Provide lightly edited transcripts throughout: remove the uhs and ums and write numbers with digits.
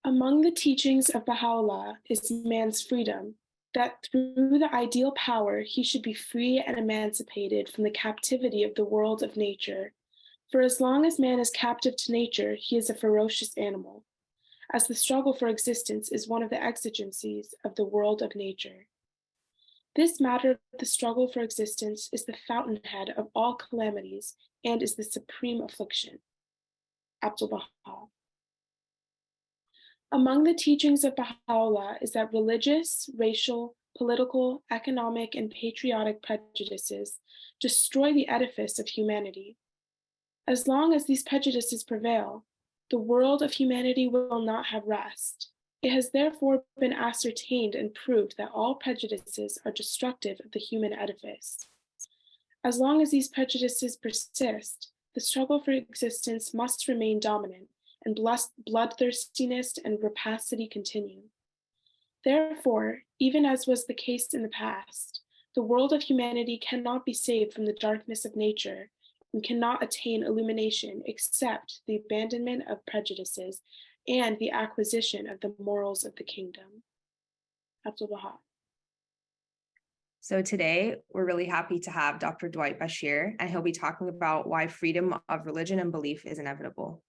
Among the teachings of Baha'u'llah is man's freedom, that through the ideal power he should be free and emancipated from the captivity of the world of nature. For as long as man is captive to nature, he is a ferocious animal, as the struggle for existence is one of the exigencies of the world of nature. This matter of the struggle for existence is the fountainhead of all calamities and is the supreme affliction. Abdul Baha. Among the teachings of Baha'u'llah is that religious, racial, political, economic, and patriotic prejudices destroy the edifice of humanity. As long as these prejudices prevail, the world of humanity will not have rest. It has therefore been ascertained and proved that all prejudices are destructive of the human edifice. As long as these prejudices persist, the struggle for existence must remain dominant, and bloodthirstiness and rapacity continue. Therefore, even as was the case in the past, the world of humanity cannot be saved from the darkness of nature and cannot attain illumination except the abandonment of prejudices and the acquisition of the morals of the kingdom. Abdul Baha. So today, we're really happy to have Dr. Dwight Bashir, and he'll be talking about why freedom of religion and belief is inevitable.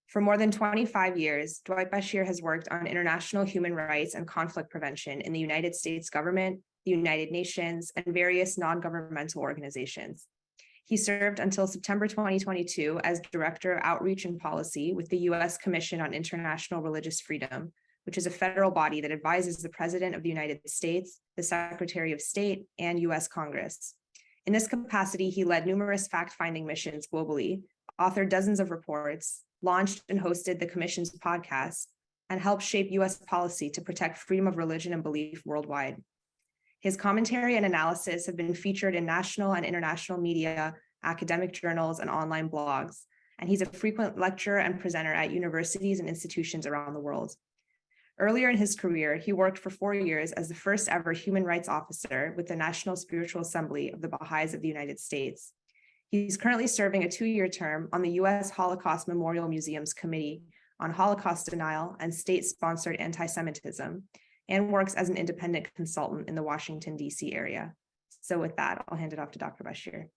For more than 25 years, Dwight Bashir has worked on international human rights and conflict prevention in the United States government, the United Nations, and various non-governmental organizations. He served until September 2022 as Director of Outreach and Policy with the U.S. Commission on International Religious Freedom, which is a federal body that advises the President of the United States, the Secretary of State, and U.S. Congress. In this capacity, he led numerous fact-finding missions globally, authored dozens of reports, launched and hosted the Commission's podcast, and helped shape U.S. policy to protect freedom of religion and belief worldwide. His commentary and analysis have been featured in national and international media, academic journals, and online blogs, and he's a frequent lecturer and presenter at universities and institutions around the world. Earlier in his career, he worked for 4 years as the first ever human rights officer with the National Spiritual Assembly of the Baha'is of the United States. He's currently serving a 2-year term on the U.S. Holocaust Memorial Museum's Committee on Holocaust Denial and State-Sponsored Anti-Semitism, and works as an independent consultant in the Washington, D.C. area. So with that, I'll hand it off to Dr. Bashir.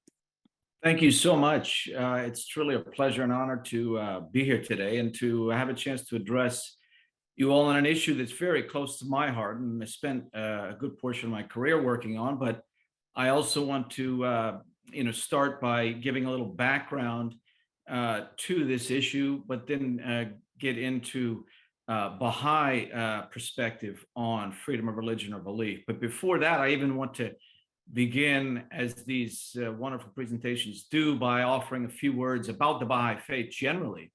Thank you so much. It's truly a pleasure and honor to be here today and to have a chance to address you all on an issue that's very close to my heart and I spent a good portion of my career working on, but I also want to start by giving a little background to this issue, but then get into Baha'i perspective on freedom of religion or belief. But before that, I even want to begin, as these wonderful presentations do, by offering a few words about the Baha'i Faith generally.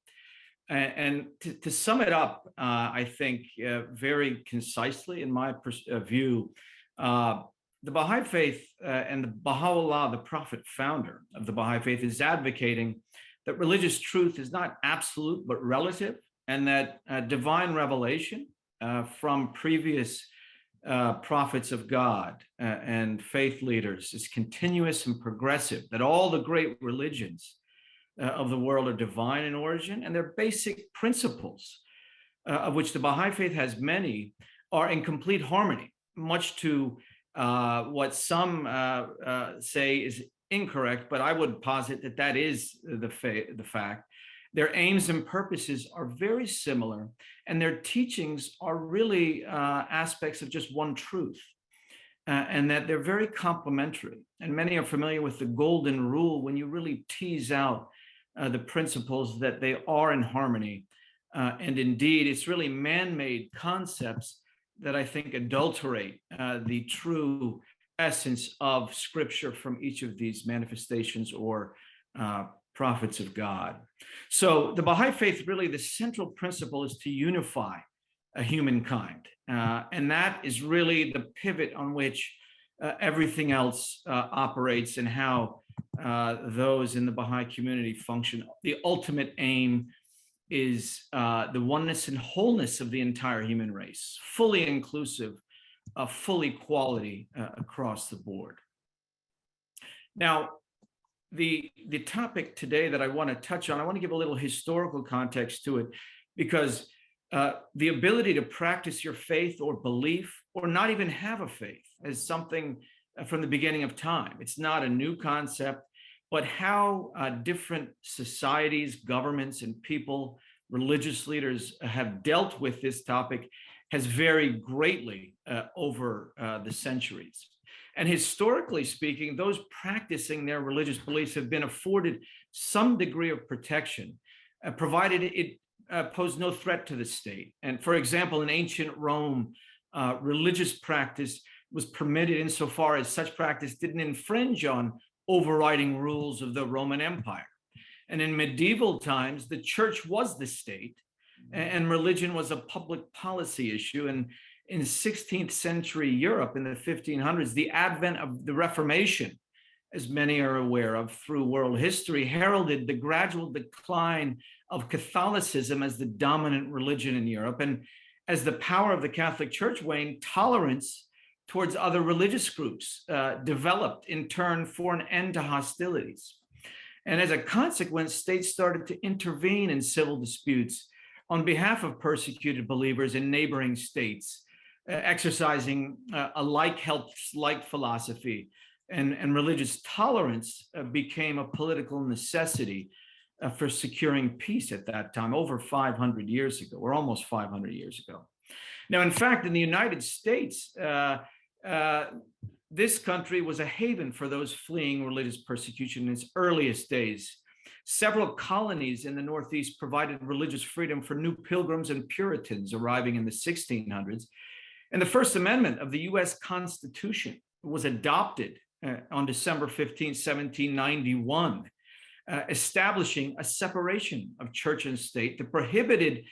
And to sum it up, I think very concisely, in my view, the Baha'i Faith and the Baha'u'llah, the prophet founder of the Baha'i Faith, is advocating that religious truth is not absolute but relative, and that divine revelation from previous prophets of God and faith leaders is continuous and progressive, that all the great religions of the world are divine in origin, and their basic principles, of which the Baha'i Faith has many, are in complete harmony, much to what some say is incorrect, but I would posit that that is the fact. Their aims and purposes are very similar, and their teachings are really aspects of just one truth, and that they're very complementary. And many are familiar with the golden rule when you really tease out the principles that they are in harmony. And indeed, it's really man-made concepts that I think adulterate the true essence of Scripture from each of these manifestations or prophets of God. So the Baha'i Faith, really the central principle is to unify humankind. And that is really the pivot on which everything else operates, and how those in the Baha'i community function. The ultimate aim is the oneness and wholeness of the entire human race, fully inclusive, full equality across the board. Now, the topic today that I want to touch on, I want to give a little historical context to it, because the ability to practice your faith or belief, or not even have a faith, as something from the beginning of time. It's not a new concept, but how different societies, governments, and people, religious leaders have dealt with this topic has varied greatly over the centuries. And historically speaking, those practicing their religious beliefs have been afforded some degree of protection, provided it posed no threat to the state. And for example, in ancient Rome, religious practice was permitted insofar as such practice didn't infringe on overriding rules of the Roman Empire. And in medieval times, the church was the state, and religion was a public policy issue. And in 16th century Europe, in the 1500s, the advent of the Reformation, as many are aware of through world history, heralded the gradual decline of Catholicism as the dominant religion in Europe. And as the power of the Catholic Church waned, tolerance towards other religious groups developed, in turn, for an end to hostilities. And as a consequence, states started to intervene in civil disputes on behalf of persecuted believers in neighboring states, exercising a like helps like philosophy, and religious tolerance became a political necessity for securing peace at that time, over 500 years ago, or almost 500 years ago. Now, in fact, in the United States, this country was a haven for those fleeing religious persecution in its earliest days. Several colonies in the Northeast provided religious freedom for new pilgrims and Puritans arriving in the 1600s. And the First Amendment of the US Constitution was adopted on December 15, 1791, establishing a separation of church and state that prohibited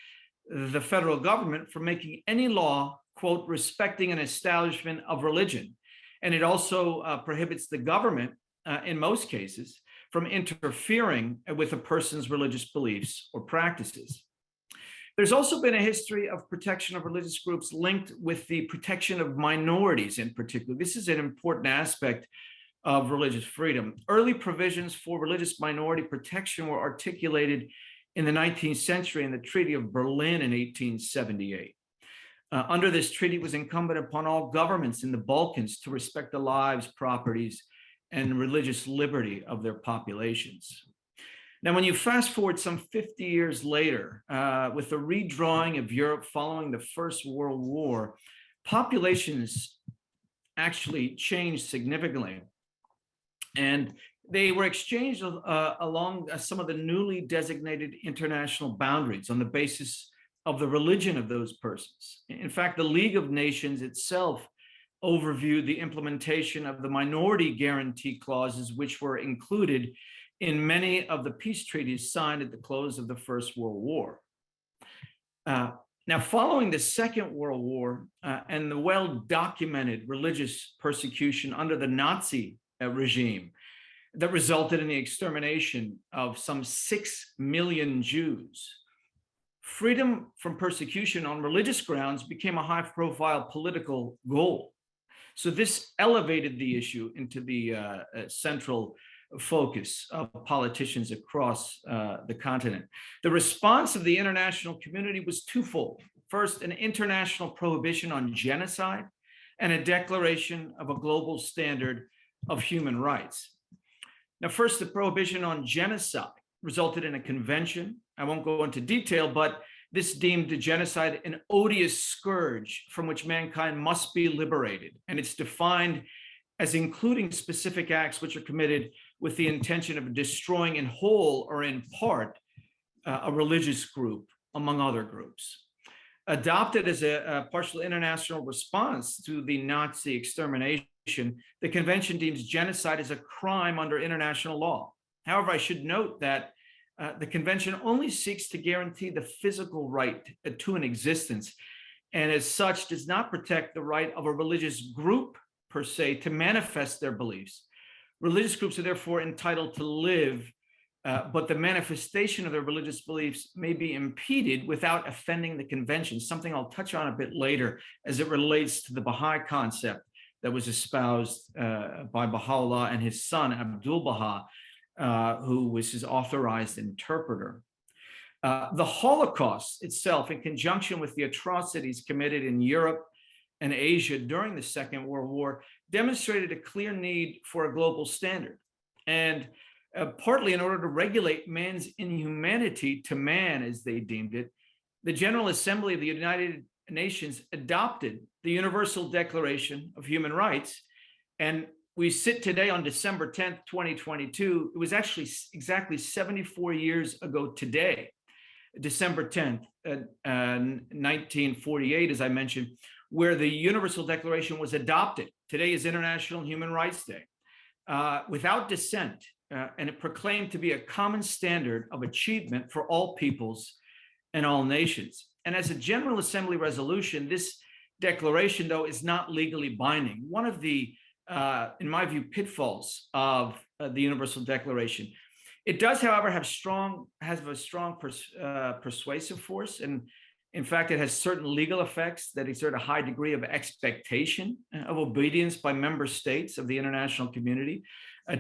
the federal government from making any law, quote, respecting an establishment of religion. And it also prohibits the government, in most cases, from interfering with a person's religious beliefs or practices. There's also been a history of protection of religious groups linked with the protection of minorities in particular. This is an important aspect of religious freedom. Early provisions for religious minority protection were articulated in the 19th century in the Treaty of Berlin in 1878. Under this treaty, it was incumbent upon all governments in the Balkans to respect the lives, properties, and religious liberty of their populations. Now, when you fast forward some 50 years later, with the redrawing of Europe following the First World War, populations actually changed significantly. And they were exchanged along some of the newly designated international boundaries on the basis of the religion of those persons. In fact, the League of Nations itself overviewed the implementation of the minority guarantee clauses, which were included in many of the peace treaties signed at the close of the First World War. Now, following the Second World War and the well-documented religious persecution under the Nazi regime that resulted in the extermination of some 6 million Jews, freedom from persecution on religious grounds became a high-profile political goal. So this elevated the issue into the central focus of politicians across the continent. The response of the international community was twofold. First, an international prohibition on genocide and a declaration of a global standard of human rights. Now, first, the prohibition on genocide resulted in a convention. I won't go into detail, but this deemed the genocide an odious scourge from which mankind must be liberated. And it's defined as including specific acts which are committed with the intention of destroying in whole or in part a religious group, among other groups. Adopted as a partial international response to the Nazi extermination, the convention deems genocide as a crime under international law. However, I should note that the convention only seeks to guarantee the physical right to an existence, and as such does not protect the right of a religious group per se to manifest their beliefs. Religious groups are therefore entitled to live, but the manifestation of their religious beliefs may be impeded without offending the convention, something I'll touch on a bit later as it relates to the Baha'i concept that was espoused by Baha'u'llah and his son, Abdul Baha, who was his authorized interpreter. The Holocaust itself, in conjunction with the atrocities committed in Europe and Asia during the Second World War, demonstrated a clear need for a global standard. And partly in order to regulate man's inhumanity to man, as they deemed it, the General Assembly of the United Nations adopted the Universal Declaration of Human Rights. And we sit today on December 10th, 2022. It was actually exactly 74 years ago today, December 10th, 1948, as I mentioned, where the Universal Declaration was adopted. Today is International Human Rights Day, without dissent, and it proclaimed to be a common standard of achievement for all peoples and all nations. And as a General Assembly resolution, this declaration, though, is not legally binding. One of the, in my view, pitfalls of the Universal Declaration. It does, however, have a strong persuasive force, and in fact, it has certain legal effects that exert a high degree of expectation of obedience by member states of the international community,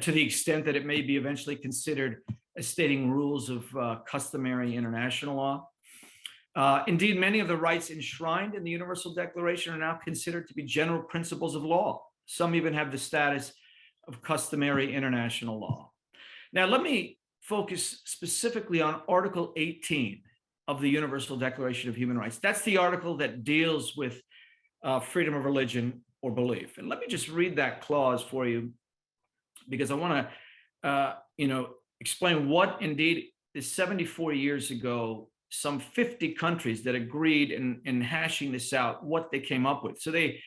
to the extent that it may be eventually considered as stating rules of customary international law. Indeed, many of the rights enshrined in the Universal Declaration are now considered to be general principles of law. Some even have the status of customary international law. Now, let me focus specifically on Article 18 of the Universal Declaration of Human Rights. That's the article that deals with freedom of religion or belief. And let me just read that clause for you, because I want to, explain what indeed is 74 years ago, some 50 countries that agreed in hashing this out, what they came up with. So they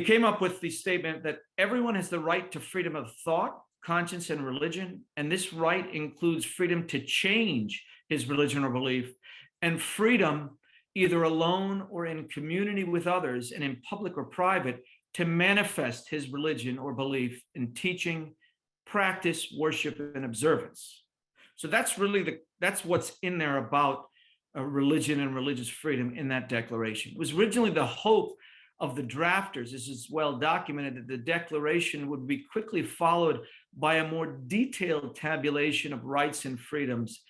came up with the statement that everyone has the right to freedom of thought, conscience, and religion. And this right includes freedom to change his religion or belief, and freedom, either alone or in community with others and in public or private, to manifest his religion or belief in teaching, practice, worship, and observance. So that's really that's what's in there about religion and religious freedom in that declaration. It was originally the hope of the drafters, this is well documented, that the declaration would be quickly followed by a more detailed tabulation of rights and freedoms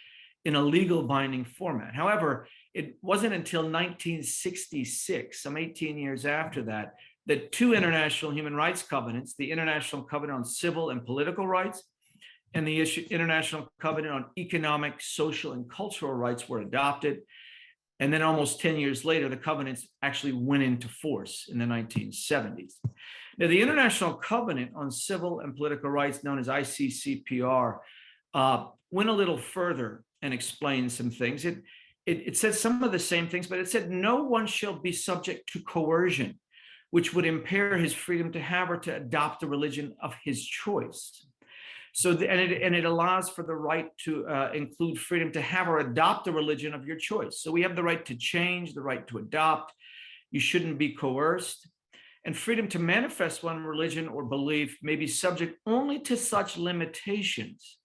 in a legal binding format. However, it wasn't until 1966, some 18 years after that, that two international human rights covenants, the International Covenant on Civil and Political Rights and the International Covenant on Economic, Social, and Cultural Rights, were adopted. And then almost 10 years later, the covenants actually went into force in the 1970s. Now, the International Covenant on Civil and Political Rights, known as ICCPR, went a little further and explained some things. It said some of the same things, but it said no one shall be subject to coercion, which would impair his freedom to have or to adopt the religion of his choice. So, and it allows for the right to include freedom to have or adopt the religion of your choice. So we have the right to change, the right to adopt. You shouldn't be coerced. And freedom to manifest one religion or belief may be subject only to such limitations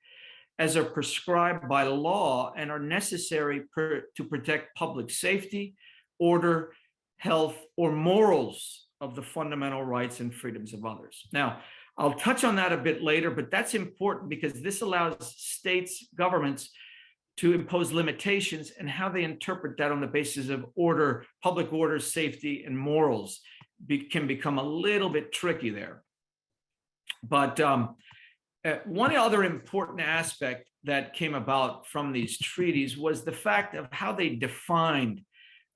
as are prescribed by law and are necessary to protect public safety, order, health, or morals of the fundamental rights and freedoms of others. Now, I'll touch on that a bit later, but that's important because this allows states, governments to impose limitations, and how they interpret that on the basis of order, public order, safety, and morals can become a little bit tricky there. But one other important aspect that came about from these treaties was the fact of how they defined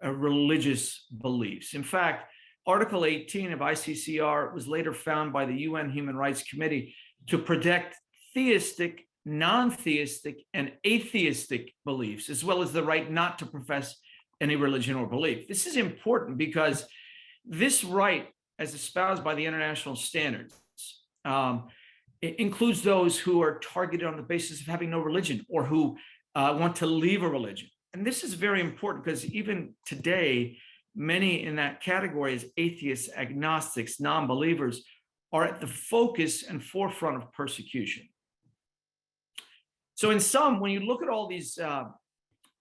religious beliefs. In fact, Article 18 of ICCR was later found by the UN Human Rights Committee to protect theistic, non-theistic, and atheistic beliefs, as well as the right not to profess any religion or belief. This is important because this right, as espoused by the international standards, it includes those who are targeted on the basis of having no religion or who want to leave a religion. And this is very important because even today, many in that category as atheists, agnostics, non-believers are at the focus and forefront of persecution. So in sum, when you look at all these,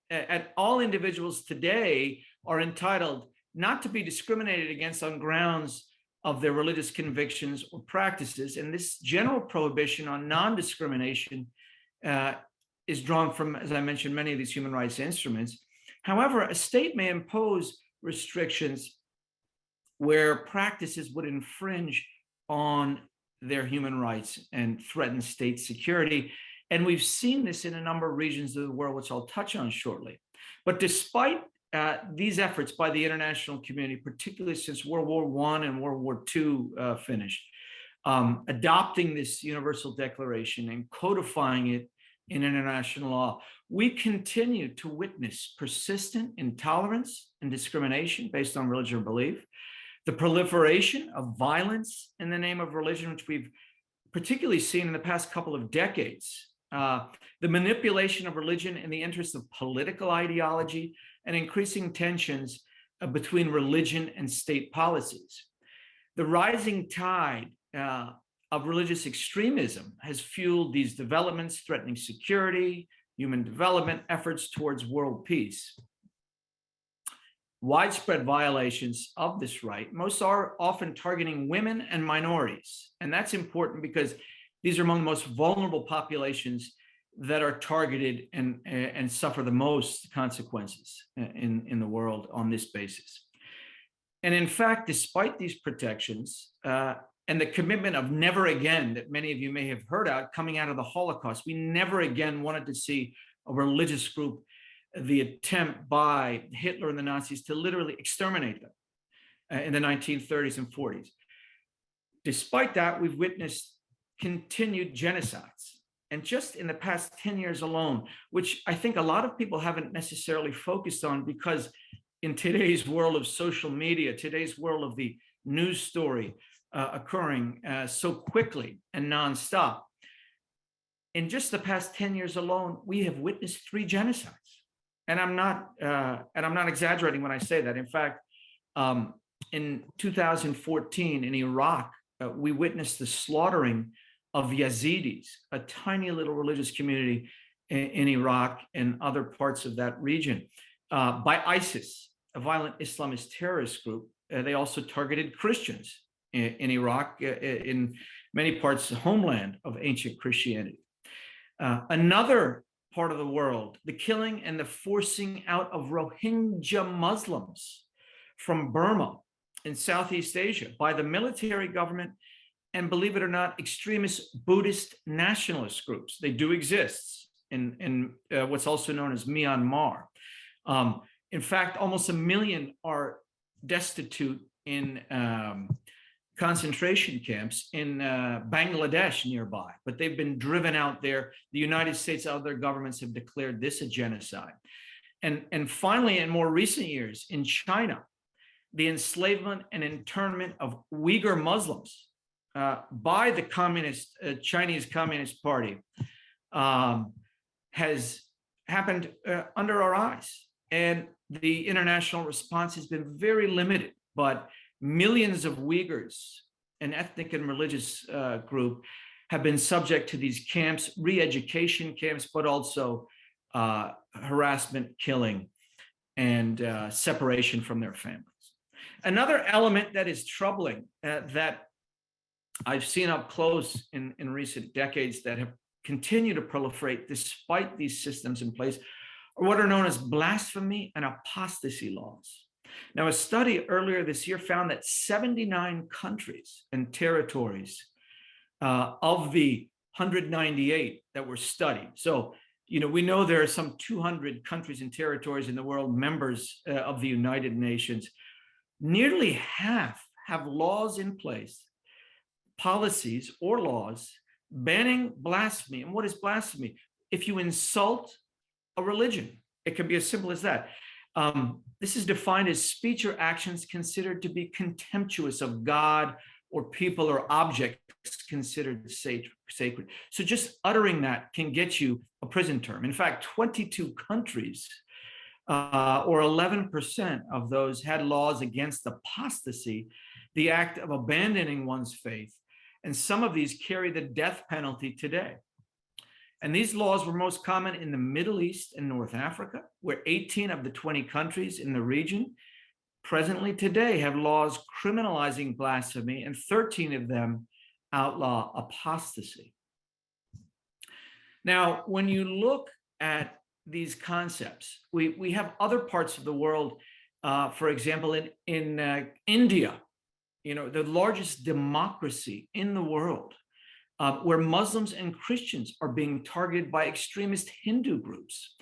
at all individuals today are entitled not to be discriminated against on grounds of their religious convictions or practices. And this general prohibition on non-discrimination is drawn from, as I mentioned, many of these human rights instruments. However, a state may impose restrictions where practices would infringe on their human rights and threaten state security. And we've seen this in a number of regions of the world, which I'll touch on shortly. But despite these efforts by the international community, particularly since World War I and World War II finished, adopting this Universal Declaration and codifying it in international law, we continue to witness persistent intolerance and discrimination based on religion or belief, the proliferation of violence in the name of religion, which we've particularly seen in the past couple of decades, the manipulation of religion in the interest of political ideology, and increasing tensions between religion and state policies. The rising tide of religious extremism has fueled these developments, threatening security, human development, efforts towards world peace. Widespread violations of this right, most are often targeting women and minorities. And that's important because these are among the most vulnerable populations that are targeted and suffer the most consequences in the world on this basis. And in fact, despite these protections and the commitment of never again that many of you may have heard out coming out of the Holocaust, we never again wanted to see a religious group, the attempt by Hitler and the Nazis to literally exterminate them in the 1930s and 40s. Despite that, we've witnessed continued genocides. And just in the past 10 years alone, which I think a lot of people haven't necessarily focused on, because in today's world of social media, today's world of the news story occurring so quickly and nonstop, in just the past 10 years alone, we have witnessed 3 genocides. And I'm not exaggerating when I say that. In fact, in 2014 in Iraq, we witnessed the slaughtering of Yazidis, a tiny little religious community in Iraq and other parts of that region, by ISIS, a violent Islamist terrorist group. They also targeted Christians in Iraq, in many parts of the homeland of ancient Christianity. Another part of the world, the killing and the forcing out of Rohingya Muslims from Burma in Southeast Asia by the military government and, believe it or not, extremist Buddhist nationalist groups. They do exist in what's also known as Myanmar. In fact, almost 1 million are destitute in concentration camps in Bangladesh nearby, but they've been driven out there. The United States and other governments have declared this a genocide. And finally, in more recent years, in China, the enslavement and internment of Uyghur Muslims by the Chinese Communist Party has happened under our eyes. And the international response has been very limited, but millions of Uyghurs, an ethnic and religious group, have been subject to these camps, re-education camps, but also harassment, killing, and separation from their families. Another element that is troubling that I've seen up close in recent decades that have continued to proliferate despite these systems in place are what are known as blasphemy and apostasy laws. Now, a study earlier this year found that 79 countries and territories of the 198 that were studied. So, we know there are some 200 countries and territories in the world, members of the United Nations. Nearly half have laws in place, policies or laws banning blasphemy. And what is blasphemy? If you insult a religion, it can be as simple as that. This is defined as speech or actions considered to be contemptuous of God or people or objects considered sacred. So just uttering that can get you a prison term. In fact, 22 countries or 11% of those had laws against apostasy, the act of abandoning one's faith. And some of these carry the death penalty today. And these laws were most common in the Middle East and North Africa, where 18 of the 20 countries in the region presently today have laws criminalizing blasphemy, and 13 of them outlaw apostasy. Now, when you look at these concepts. We have other parts of the world, for example, in India, the largest democracy in the world, where Muslims and Christians are being targeted by extremist Hindu groups.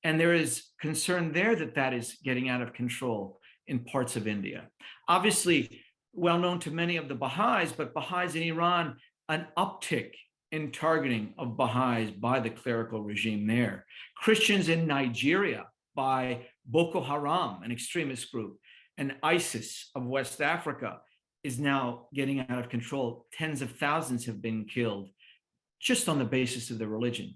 And there is concern there that is getting out of control in parts of India. Obviously, well known to many of the Baha'is, but Baha'is in Iran, an uptick in targeting of Baha'is by the clerical regime there. Christians in Nigeria by Boko Haram, an extremist group, and ISIS of West Africa is now getting out of control. Tens of thousands have been killed just on the basis of their religion.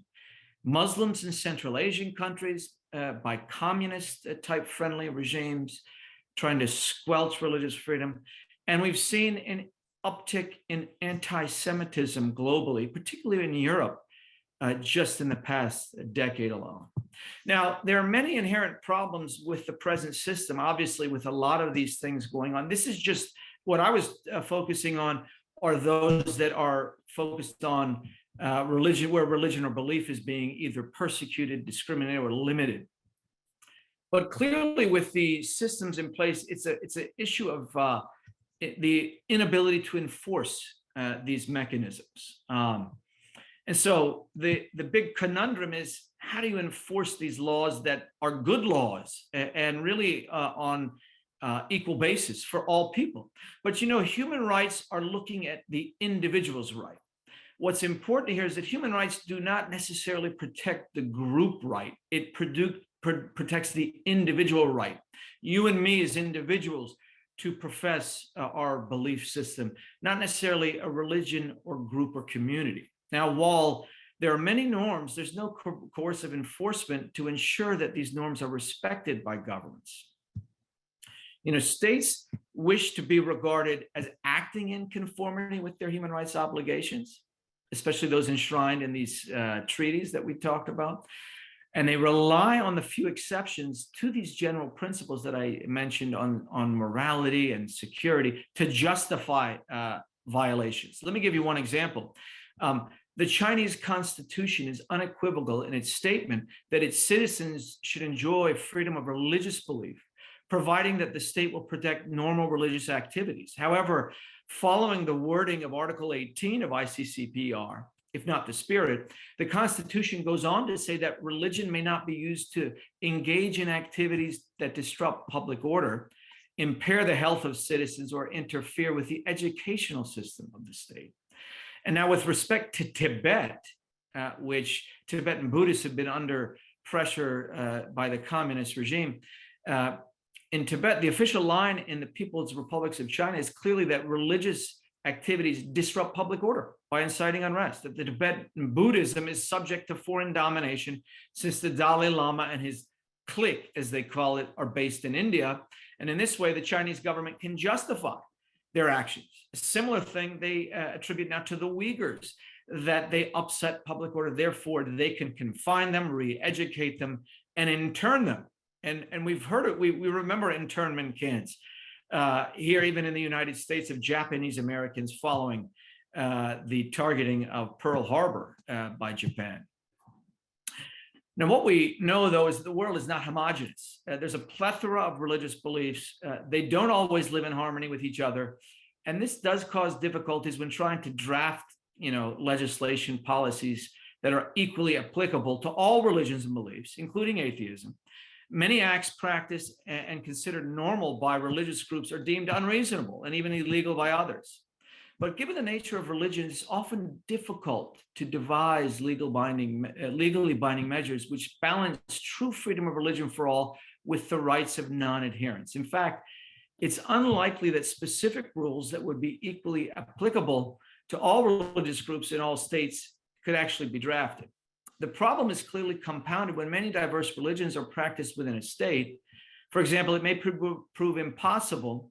Muslims in Central Asian countries by communist type friendly regimes trying to squelch religious freedom. And we've seen an uptick in anti-Semitism globally, particularly in Europe, just in the past decade alone. Now, there are many inherent problems with the present system, obviously, with a lot of these things going on. This is just what I was focusing on, are those that are focused on religion, where religion or belief is being either persecuted, discriminated, or limited. But clearly, with the systems in place, it's an issue of the inability to enforce these mechanisms. And so the big conundrum is, how do you enforce these laws that are good laws and really on equal basis for all people? But human rights are looking at the individual's right. What's important here is that human rights do not necessarily protect the group right. It protects the individual right. You and me as individuals to profess our belief system, not necessarily a religion or group or community. Now, while there are many norms, there's no coercive enforcement to ensure that these norms are respected by governments. States wish to be regarded as acting in conformity with their human rights obligations, especially those enshrined in these treaties that we talked about. And they rely on the few exceptions to these general principles that I mentioned on morality and security to justify violations. Let me give you one example. The Chinese Constitution is unequivocal in its statement that its citizens should enjoy freedom of religious belief, providing that the state will protect normal religious activities. However, following the wording of Article 18 of ICCPR, if not the spirit, the Constitution goes on to say that religion may not be used to engage in activities that disrupt public order, impair the health of citizens, or interfere with the educational system of the state. And now, with respect to Tibet, which Tibetan Buddhists have been under pressure by the communist regime, in Tibet, the official line in the People's Republics of China is clearly that religious activities disrupt public order by inciting unrest, that the Tibetan Buddhism is subject to foreign domination since the Dalai Lama and his clique, as they call it, are based in India. And in this way, the Chinese government can justify their actions. A similar thing they attribute now to the Uyghurs, that they upset public order, therefore they can confine them, re-educate them, and intern them. And we've heard it, we remember internment camps here, even in the United States, of Japanese Americans following the targeting of Pearl Harbor by Japan. Now, what we know, though, is that the world is not homogeneous. There's a plethora of religious beliefs. They don't always live in harmony with each other. And this does cause difficulties when trying to draft, legislation policies that are equally applicable to all religions and beliefs, including atheism. Many acts practiced and considered normal by religious groups are deemed unreasonable and even illegal by others. But given the nature of religion, it's often difficult to devise legally binding measures which balance true freedom of religion for all with the rights of non-adherents. In fact, it's unlikely that specific rules that would be equally applicable to all religious groups in all states could actually be drafted. The problem is clearly compounded when many diverse religions are practiced within a state. For example, it may prove impossible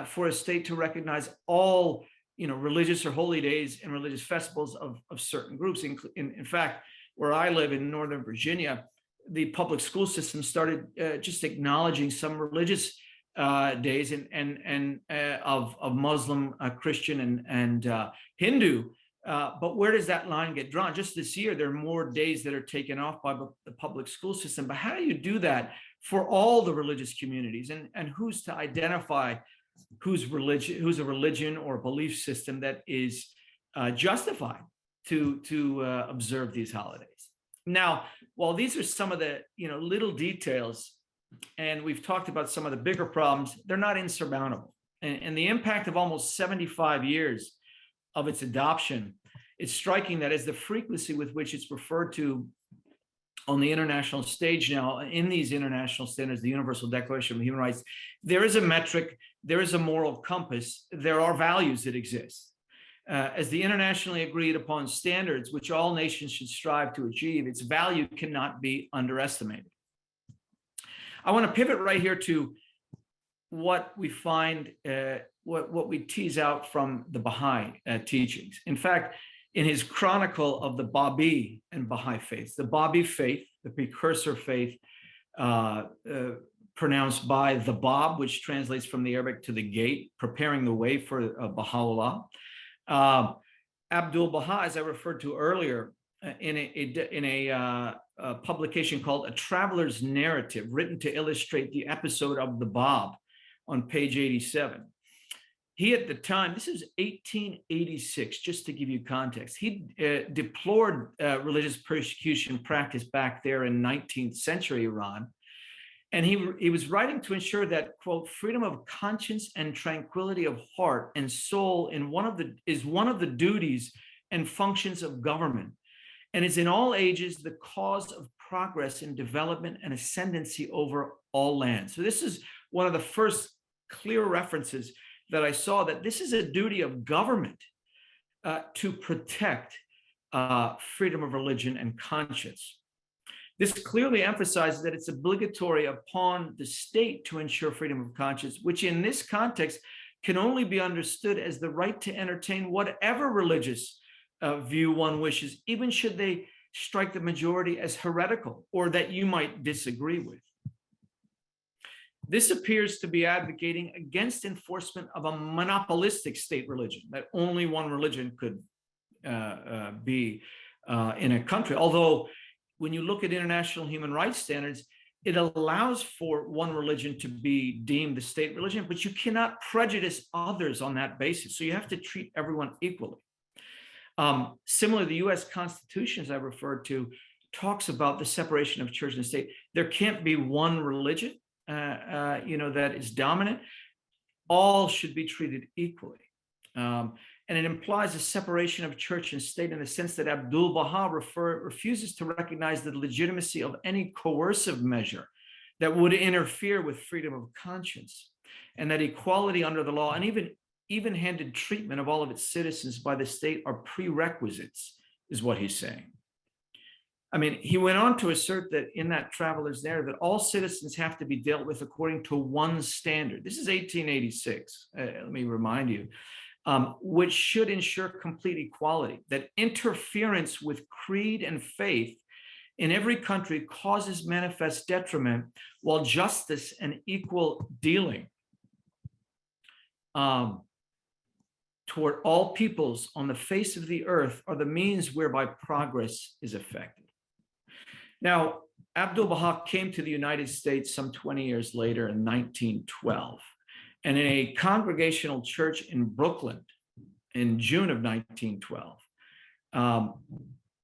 for a state to recognize all religious or holy days and religious festivals of certain groups. In fact, where I live in Northern Virginia, the public school system started just acknowledging some religious days and of Muslim, Christian, and Hindu But where does that line get drawn? Just this year, there are more days that are taken off by the public school system. But how do you do that for all the religious communities? And who's to identify who's a religion or a belief system that is justified to observe these holidays? Now, while these are some of the little details, and we've talked about some of the bigger problems, they're not insurmountable. And the impact of almost 75 years of its adoption, it's striking that as the frequency with which it's referred to on the international stage now, in these international standards, the Universal Declaration of Human Rights, there is a metric, there is a moral compass, there are values that exist. As the internationally agreed upon standards, which all nations should strive to achieve, its value cannot be underestimated. I want to pivot right here to what we find, what we tease out from the Baha'i teachings. In fact, in his chronicle of the Babi and Baha'i faith, the Babi faith, the precursor faith, pronounced by the Bab, which translates from the Arabic to the gate, preparing the way for Baha'u'llah. Abdul Baha, as I referred to earlier, in a publication called A Traveler's Narrative, written to illustrate the episode of the Bab on page 87. He, at the time, this is 1886, just to give you context, he deplored religious persecution practiced back there in 19th century Iran. And he was writing to ensure that, quote, freedom of conscience and tranquility of heart and soul is one of the duties and functions of government, and is in all ages the cause of progress in development and ascendancy over all lands. So this is one of the first clear references that I saw, that this is a duty of government to protect freedom of religion and conscience. This clearly emphasizes that it's obligatory upon the state to ensure freedom of conscience, which in this context can only be understood as the right to entertain whatever religious view one wishes, even should they strike the majority as heretical or that you might disagree with. This appears to be advocating against enforcement of a monopolistic state religion, that only one religion could be in a country. Although, when you look at international human rights standards, it allows for one religion to be deemed the state religion, but you cannot prejudice others on that basis. So you have to treat everyone equally. Similarly, the US Constitution, as I referred to, talks about the separation of church and state. There can't be one religion that is dominant. All should be treated equally. And it implies a separation of church and state in the sense that Abdul Baha refuses to recognize the legitimacy of any coercive measure that would interfere with freedom of conscience, and that equality under the law and even-handed treatment of all of its citizens by the state are prerequisites, is what he's saying. I mean, he went on to assert that in that Traveler's Narrative, that all citizens have to be dealt with according to one standard. This is 1886, let me remind you. Which should ensure complete equality, that interference with creed and faith in every country causes manifest detriment, while justice and equal dealing toward all peoples on the face of the earth are the means whereby progress is effected. Now, Abdul Baha came to the United States some 20 years later in 1912. And in a congregational church in Brooklyn in June of 1912,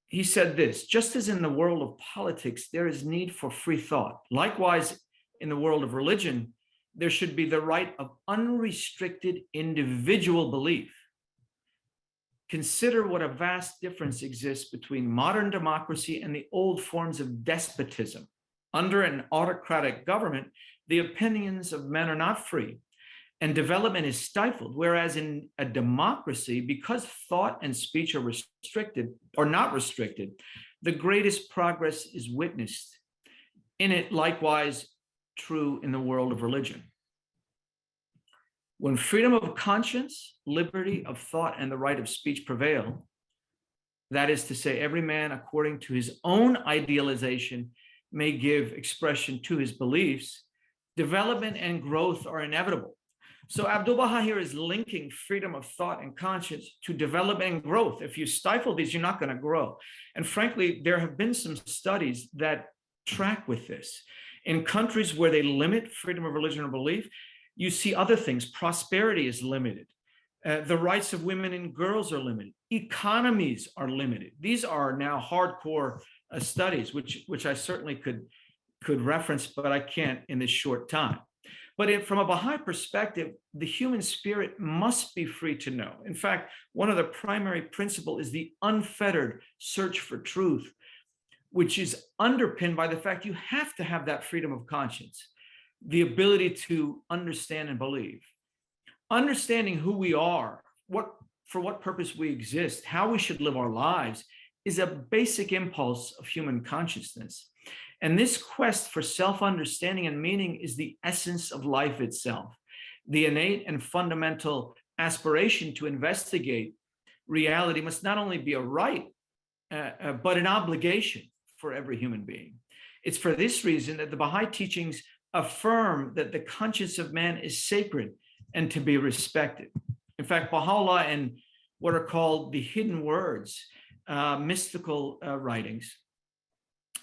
he said this: just as in the world of politics, there is need for free thought, likewise, in the world of religion, there should be the right of unrestricted individual belief. Consider what a vast difference exists between modern democracy and the old forms of despotism. Under an autocratic government, the opinions of men are not free, and development is stifled, whereas in a democracy, because thought and speech are not restricted, the greatest progress is witnessed. In it, likewise, true in the world of religion. When freedom of conscience, liberty of thought, and the right of speech prevail, that is to say, every man according to his own idealization may give expression to his beliefs, development and growth are inevitable. So Abdu'l-Baha here is linking freedom of thought and conscience to development and growth. If you stifle these, you're not going to grow. And frankly, there have been some studies that track with this. In countries where they limit freedom of religion or belief, you see other things. Prosperity is limited. The rights of women and girls are limited. Economies are limited. These are now hardcore studies, which I certainly could reference, but I can't in this short time. But from a Baha'i perspective, the human spirit must be free to know. In fact, one of the primary principles is the unfettered search for truth, which is underpinned by the fact you have to have that freedom of conscience, the ability to understand and believe. Understanding who we are, for what purpose we exist, how we should live our lives, is a basic impulse of human consciousness. And this quest for self-understanding and meaning is the essence of life itself, the innate and fundamental aspiration to investigate reality must not only be a right, but an obligation for every human being. It's for this reason that the Baha'i teachings affirm that the conscience of man is sacred and to be respected. In fact, Baha'u'llah, in what are called the hidden words, mystical writings,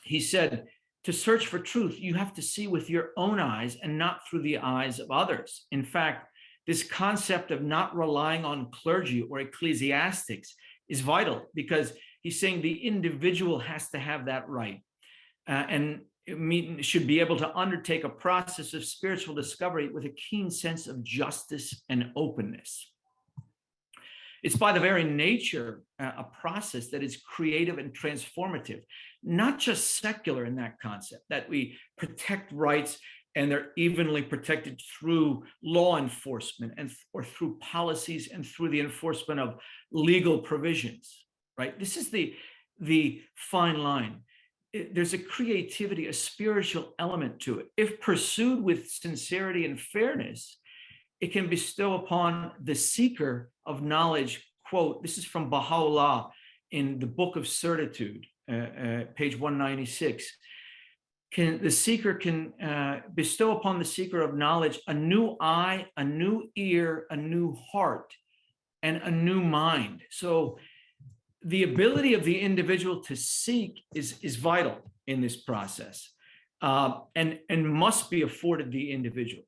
he said, to search for truth, you have to see with your own eyes and not through the eyes of others. In fact, this concept of not relying on clergy or ecclesiastics is vital, because he's saying the individual has to have that right and should be able to undertake a process of spiritual discovery with a keen sense of justice and openness. It's by the very nature a process that is creative and transformative, not just secular in that concept, that we protect rights and they're evenly protected through law enforcement or through policies and through the enforcement of legal provisions, right? This is the fine line. There's a creativity, a spiritual element to it. If pursued with sincerity and fairness, it can bestow upon the seeker of knowledge, quote, this is from Baha'u'llah in the Book of Certitude, page 196. The seeker can bestow upon the seeker of knowledge a new eye, a new ear, a new heart, and a new mind. So the ability of the individual to seek is vital in this process and must be afforded the individual.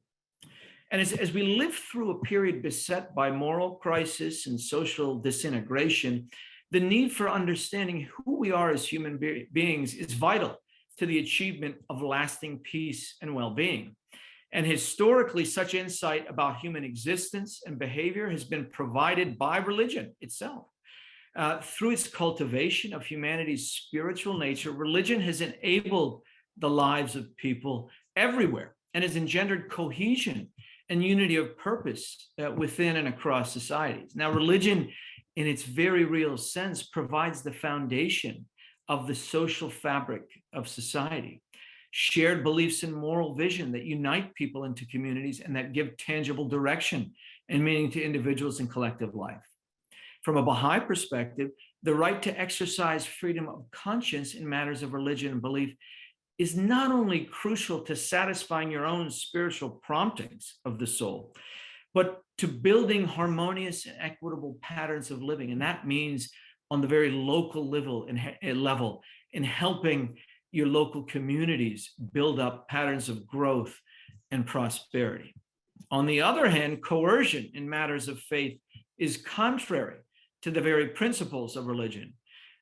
And as we live through a period beset by moral crisis and social disintegration, the need for understanding who we are as human beings is vital to the achievement of lasting peace and well-being. And historically, such insight about human existence and behavior has been provided by religion itself. Through its cultivation of humanity's spiritual nature, religion has enabled the lives of people everywhere and has engendered cohesion and unity of purpose within and across societies. Now, religion, in its very real sense, provides the foundation of the social fabric of society. Shared beliefs and moral vision that unite people into communities and that give tangible direction and meaning to individuals and collective life. From a Baha'i perspective, the right to exercise freedom of conscience in matters of religion and belief is not only crucial to satisfying your own spiritual promptings of the soul, but to building harmonious and equitable patterns of living. And that means on the very local level in helping your local communities build up patterns of growth and prosperity. On the other hand, coercion in matters of faith is contrary to the very principles of religion.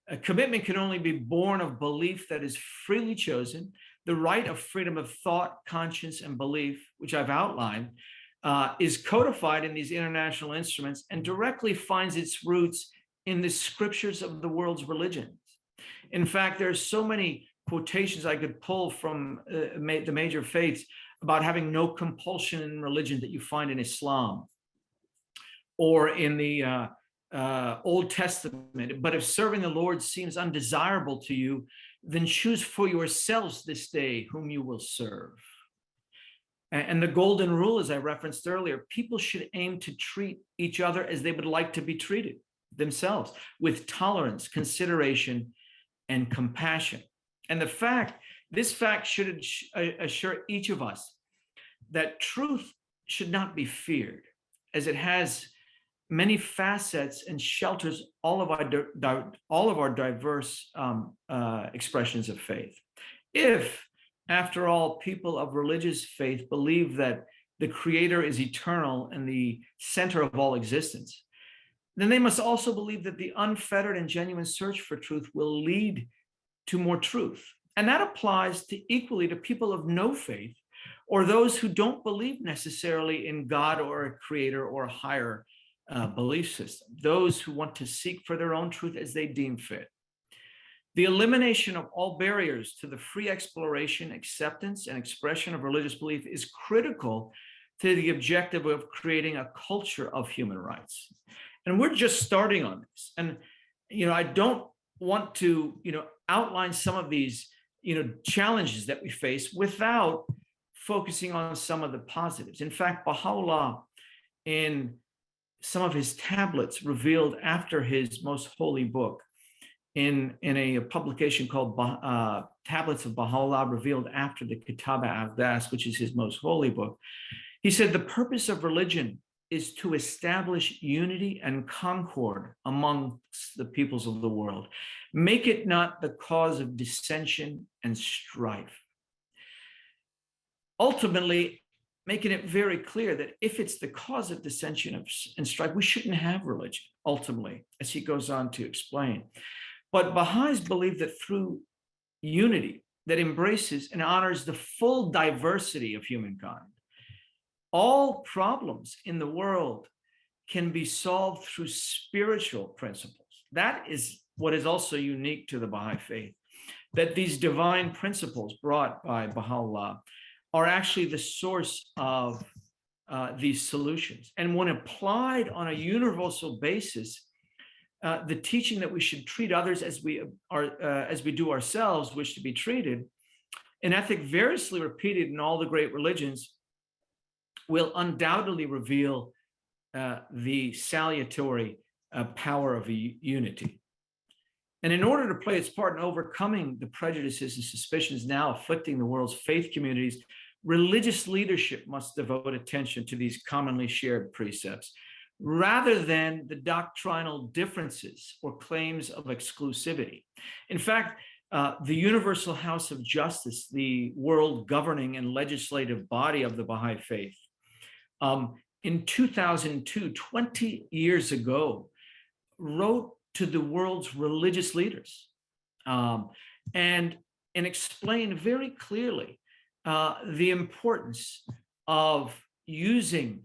A commitment can only be born of belief that is freely chosen. The right of freedom of thought, conscience, and belief, which I've outlined, is codified in these international instruments and directly finds its roots in the scriptures of the world's religions. In fact, there's so many quotations I could pull from the major faiths about having no compulsion in religion that you find in Islam or in the Old Testament. But if serving the Lord seems undesirable to you, then choose for yourselves this day whom you will serve. And the golden rule, as I referenced earlier, people should aim to treat each other as they would like to be treated themselves, with tolerance, consideration, and compassion. And this fact should assure each of us that truth should not be feared, as it has many facets and shelters all of our diverse expressions of faith. If, after all, people of religious faith believe that the Creator is eternal and the center of all existence, then they must also believe that the unfettered and genuine search for truth will lead to more truth. And that applies equally to people of no faith, or those who don't believe necessarily in God or a creator or a higher belief system, those who want to seek for their own truth as they deem fit. The elimination of all barriers to the free exploration, acceptance, and expression of religious belief is critical to the objective of creating a culture of human rights. And we're just starting on this. And, I don't want to, outline some of these, challenges that we face without focusing on some of the positives. In fact, Baha'u'llah, in some of his tablets revealed after his most holy book, in a publication called Tablets of Baha'u'llah, revealed after the Kitab al-Aqdas, which is his most holy book, he said, the purpose of religion is to establish unity and concord amongst the peoples of the world. Make it not the cause of dissension and strife. Ultimately, making it very clear that if it's the cause of dissension and strife, we shouldn't have religion, ultimately, as he goes on to explain. But Baha'is believe that through unity that embraces and honors the full diversity of humankind, all problems in the world can be solved through spiritual principles. That is what is also unique to the Baha'i faith, that these divine principles brought by Baha'u'llah are actually the source of these solutions. And when applied on a universal basis, the teaching that we should treat others as we do ourselves wish to be treated, an ethic variously repeated in all the great religions, will undoubtedly reveal the salutary power of unity. And in order to play its part in overcoming the prejudices and suspicions now afflicting the world's faith communities, religious leadership must devote attention to these commonly shared precepts, rather than the doctrinal differences or claims of exclusivity. In fact, the Universal House of Justice, the world governing and legislative body of the Baha'i faith, in 2002, 20 years ago, wrote to the world's religious leaders and explained very clearly the importance of using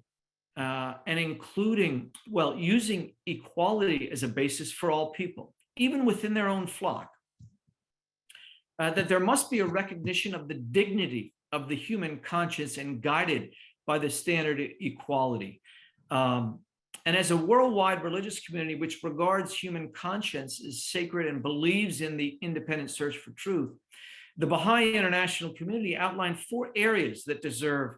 and including, using equality as a basis for all people, even within their own flock. That there must be a recognition of the dignity of the human conscience and guided by the standard of equality. And as a worldwide religious community which regards human conscience as sacred and believes in the independent search for truth, the Baha'i international community outlined 4 areas that deserve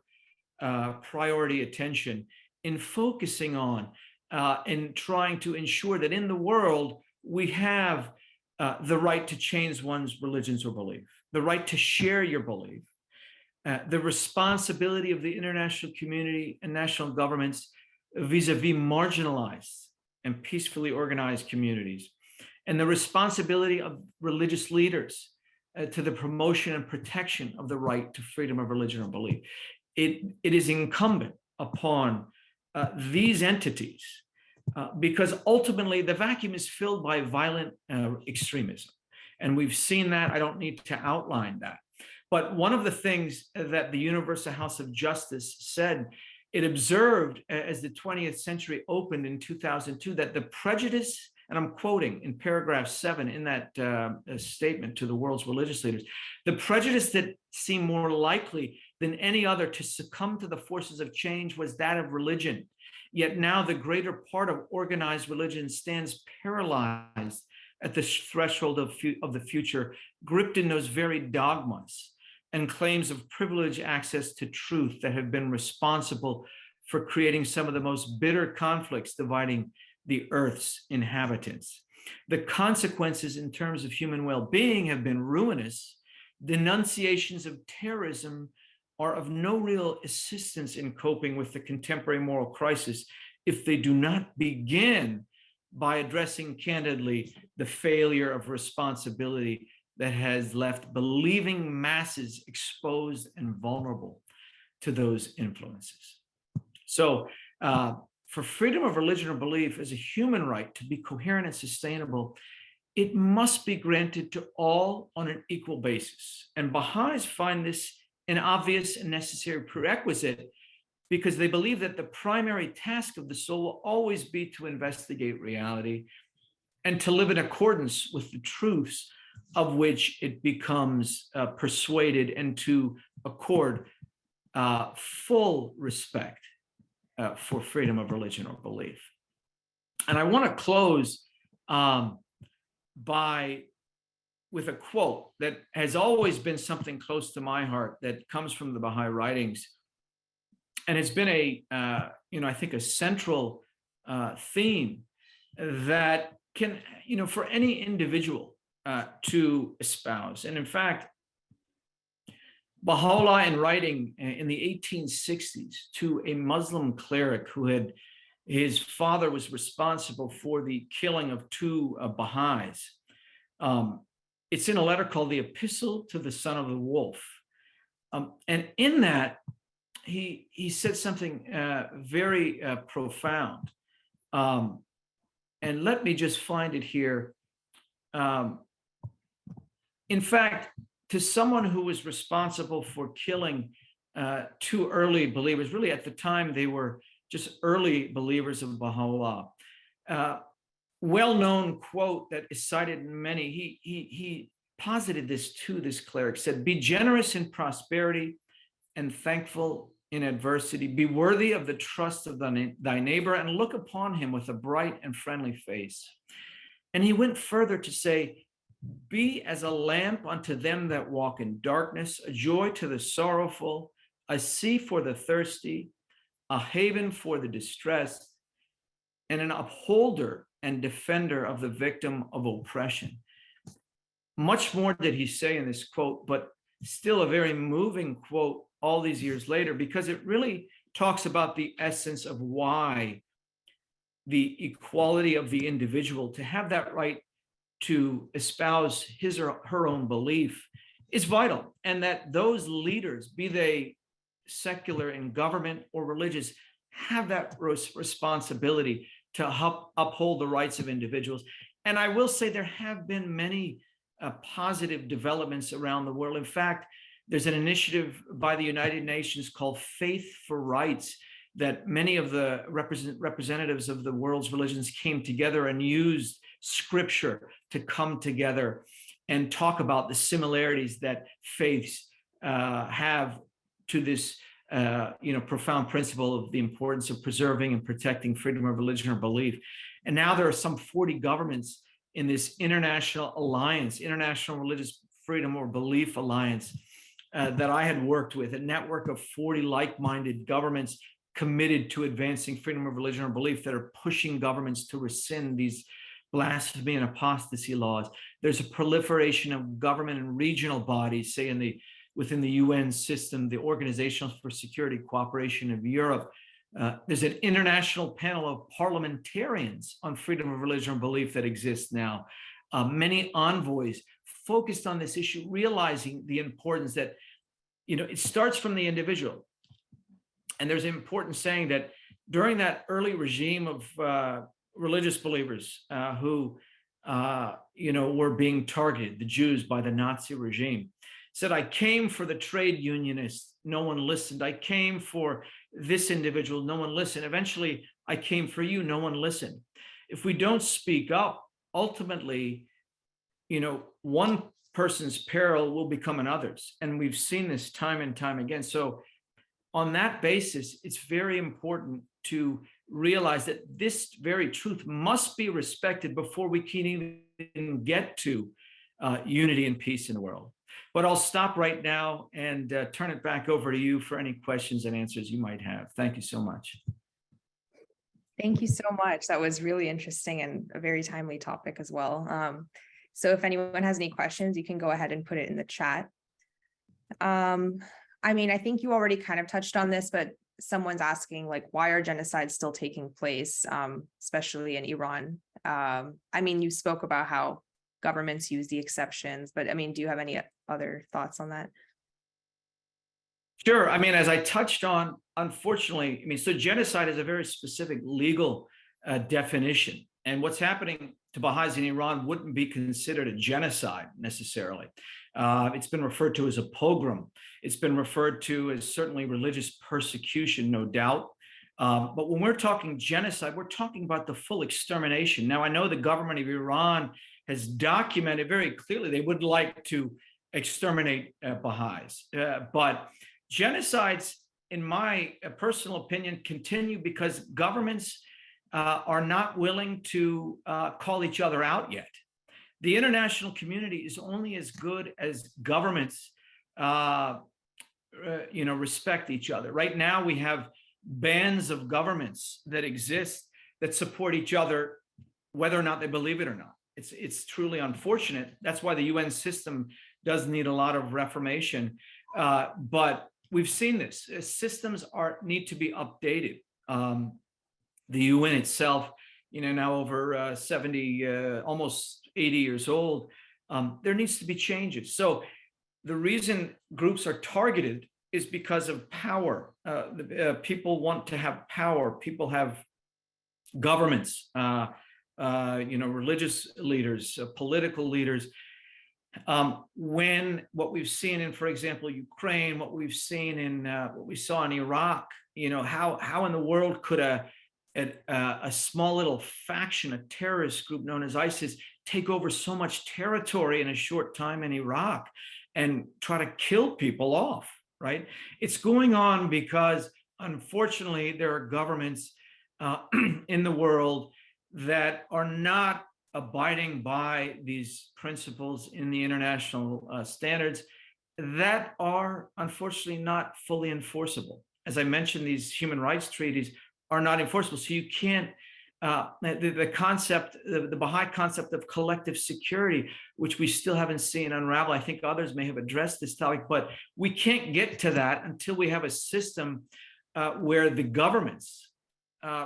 priority attention in focusing on and trying to ensure that in the world we have the right to change one's religions or belief, the right to share your belief, the responsibility of the international community and national governments vis-a-vis marginalized and peacefully organized communities, and the responsibility of religious leaders to the promotion and protection of the right to freedom of religion or belief. It is incumbent upon these entities because ultimately the vacuum is filled by violent extremism. And we've seen that. I don't need to outline that. But one of the things that the Universal House of Justice said, it observed as the 20th century opened in 2002 that the prejudice, and I'm quoting in paragraph 7 in that statement to the world's religious leaders, the prejudice that seemed more likely than any other to succumb to the forces of change was that of religion. Yet now the greater part of organized religion stands paralyzed at the threshold of the future, gripped in those very dogmas and claims of privileged access to truth that have been responsible for creating some of the most bitter conflicts dividing the earth's inhabitants. The consequences in terms of human well-being have been ruinous. Denunciations of terrorism are of no real assistance in coping with the contemporary moral crisis if they do not begin by addressing candidly the failure of responsibility that has left believing masses exposed and vulnerable to those influences. So, for freedom of religion or belief as a human right to be coherent and sustainable, it must be granted to all on an equal basis. And Baha'is find this an obvious and necessary prerequisite because they believe that the primary task of the soul will always be to investigate reality and to live in accordance with the truths of which it becomes persuaded, and to accord full respect for freedom of religion or belief. And I want to close with a quote that has always been something close to my heart, that comes from the Baha'i writings. And it's been I think a central theme that can, for any individual to espouse. And in fact, Baha'u'llah, in writing in the 1860s to a Muslim cleric his father was responsible for the killing of two Baha'is. It's in a letter called the Epistle to the Son of the Wolf. And in that, he said something very profound. And let me just find it here. In fact, to someone who was responsible for killing two early believers, really at the time they were just early believers of Baha'u'llah, well-known quote that is cited in many, he posited this to this cleric, said, "Be generous in prosperity and thankful in adversity. Be worthy of the trust of thy neighbor, and look upon him with a bright and friendly face." And he went further to say, "Be as a lamp unto them that walk in darkness, a joy to the sorrowful, a sea for the thirsty, a haven for the distressed, and an upholder and defender of the victim of oppression." Much more did he say in this quote, but still a very moving quote all these years later, because it really talks about the essence of why the equality of the individual to have that right to espouse his or her own belief is vital, and that those leaders, be they secular in government or religious, have that responsibility to uphold the rights of individuals. And I will say there have been many positive developments around the world. In fact, there's an initiative by the United Nations called Faith for Rights, that many of the representatives of the world's religions came together and used scripture to come together and talk about the similarities that faiths have to this profound principle of the importance of preserving and protecting freedom of religion or belief. And now there are some 40 governments in this international alliance, International Religious Freedom or Belief Alliance, that I had worked with, a network of 40 like-minded governments committed to advancing freedom of religion or belief, that are pushing governments to rescind these blasphemy and apostasy laws. There's a proliferation of government and regional bodies, say within the UN system, the Organization for Security Cooperation of Europe. There's an international panel of parliamentarians on freedom of religion or belief that exists now. Many envoys focused on this issue, realizing the importance that, it starts from the individual. And there's an important saying that during that early regime of religious believers who, were being targeted, the Jews, by the Nazi regime, said, "I came for the trade unionists, no one listened. I came for this individual, no one listened. Eventually, I came for you, no one listened." If we don't speak up, ultimately, one person's peril will become another's. And we've seen this time and time again. So on that basis, it's very important to realize that this very truth must be respected before we can even get to unity and peace in the world. But I'll stop right now and turn it back over to you for any questions and answers you might have. Thank you so much. Thank you so much. That was really interesting and a very timely topic as well. So if anyone has any questions, you can go ahead and put it in the chat. I mean, I think you already kind of touched on this, but someone's asking, like, why are genocides still taking place, especially in Iran? I mean, you spoke about how governments use the exceptions, but I mean, do you have any other thoughts on that? Sure. I mean, as I touched on, unfortunately, I mean, so genocide is a very specific legal definition. And what's happening to Baha'is in Iran wouldn't be considered a genocide necessarily. It's been referred to as a pogrom. It's been referred to as certainly religious persecution, no doubt. But when we're talking genocide, we're talking about the full extermination. Now, I know the government of Iran has documented very clearly they would like to exterminate Baha'is. But genocides, in my personal opinion, continue because governments are not willing to call each other out yet. The international community is only as good as governments, respect each other. Right now, we have bands of governments that exist that support each other, whether or not they believe it or not. It's truly unfortunate. That's why the UN system does need a lot of reformation. But we've seen this. Systems need to be updated. The UN itself, now over 70, almost 80 years old, there needs to be changes. So the reason groups are targeted is because of power. People want to have power. People have governments, religious leaders, political leaders. When what we've seen in, for example, Ukraine, what we've seen in what we saw in Iraq, how in the world could a small little faction, a terrorist group known as ISIS, take over so much territory in a short time in Iraq and try to kill people off, right? It's going on because, unfortunately, there are governments in the world that are not abiding by these principles in the international standards that are, unfortunately, not fully enforceable. As I mentioned, these human rights treaties are not enforceable. So you can't, the concept, the Baha'i concept of collective security, which we still haven't seen unravel. I think others may have addressed this topic, but we can't get to that until we have a system where the governments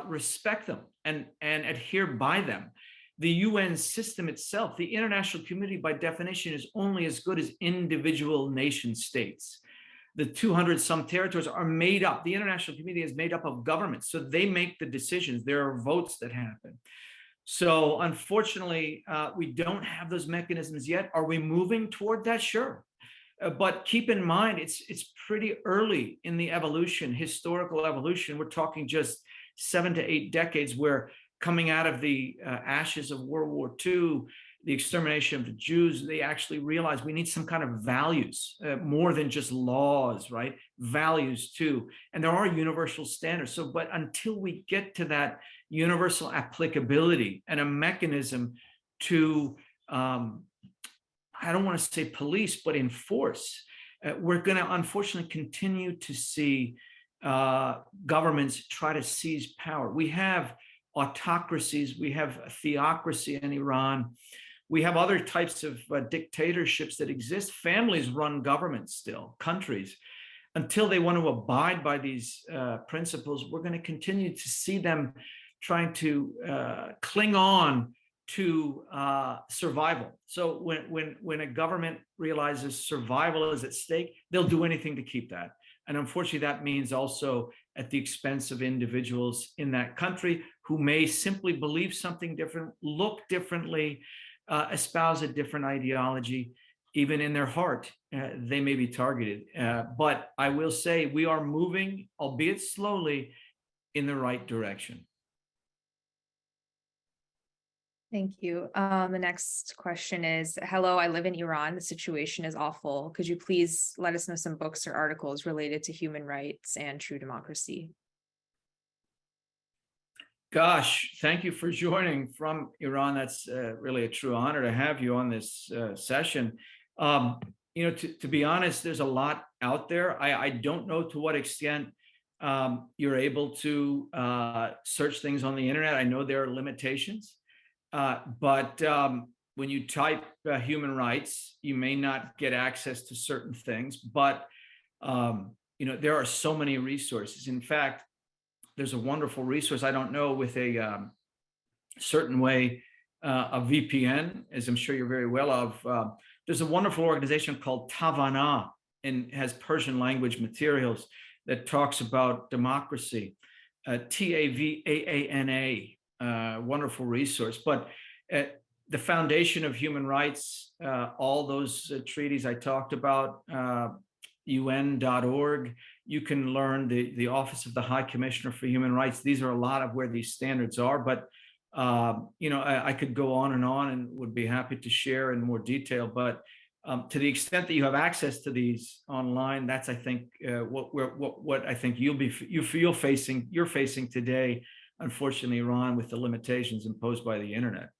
respect them and adhere by them. The UN system itself, the international community by definition, is only as good as individual nation states. The 200 some territories are made up. The international community is made up of governments. So they make the decisions. There are votes that happen. So unfortunately, we don't have those mechanisms yet. Are we moving toward that? Sure. But keep in mind, it's pretty early in the evolution, historical evolution. We're talking just 7 to 8 decades, where coming out of the ashes of World War II, the extermination of the Jews, they actually realized we need some kind of values, more than just laws, right? Values too. And there are universal standards. So, but until we get to that universal applicability and a mechanism to, I don't want to say police, but enforce, we're going to unfortunately continue to see governments try to seize power. We have autocracies, we have a theocracy in Iran, we have other types of dictatorships that exist. Families run governments still, countries. Until they want to abide by these principles, we're going to continue to see them trying to cling on to survival. So when a government realizes survival is at stake, they'll do anything to keep that. And unfortunately, that means also at the expense of individuals in that country who may simply believe something different, look differently, espouse a different ideology. Even in their heart, they may be targeted. But I will say we are moving, albeit slowly, in the right direction. Thank you. The next question is, hello, I live in Iran. The situation is awful. Could you please let us know some books or articles related to human rights and true democracy? Gosh, thank you for joining from Iran. That's really a true honor to have you on this session. To be honest, there's a lot out there. I don't know to what extent you're able to search things on the internet. I know there are limitations. But when you type human rights, you may not get access to certain things. But There are so many resources. In fact, there's a wonderful resource. I don't know with a certain way of VPN, as I'm sure you're very well of. There's a wonderful organization called Tavana, and has Persian language materials that talks about democracy. TAVAANA, wonderful resource. But the Foundation of Human Rights, all those treaties I talked about, UN.org. You can learn the Office of the High Commissioner for Human Rights. These are a lot of where these standards are, but I could go on and would be happy to share in more detail. But to the extent that you have access to these online, that's, I think, what I think you're facing today, unfortunately, Iran, with the limitations imposed by the internet.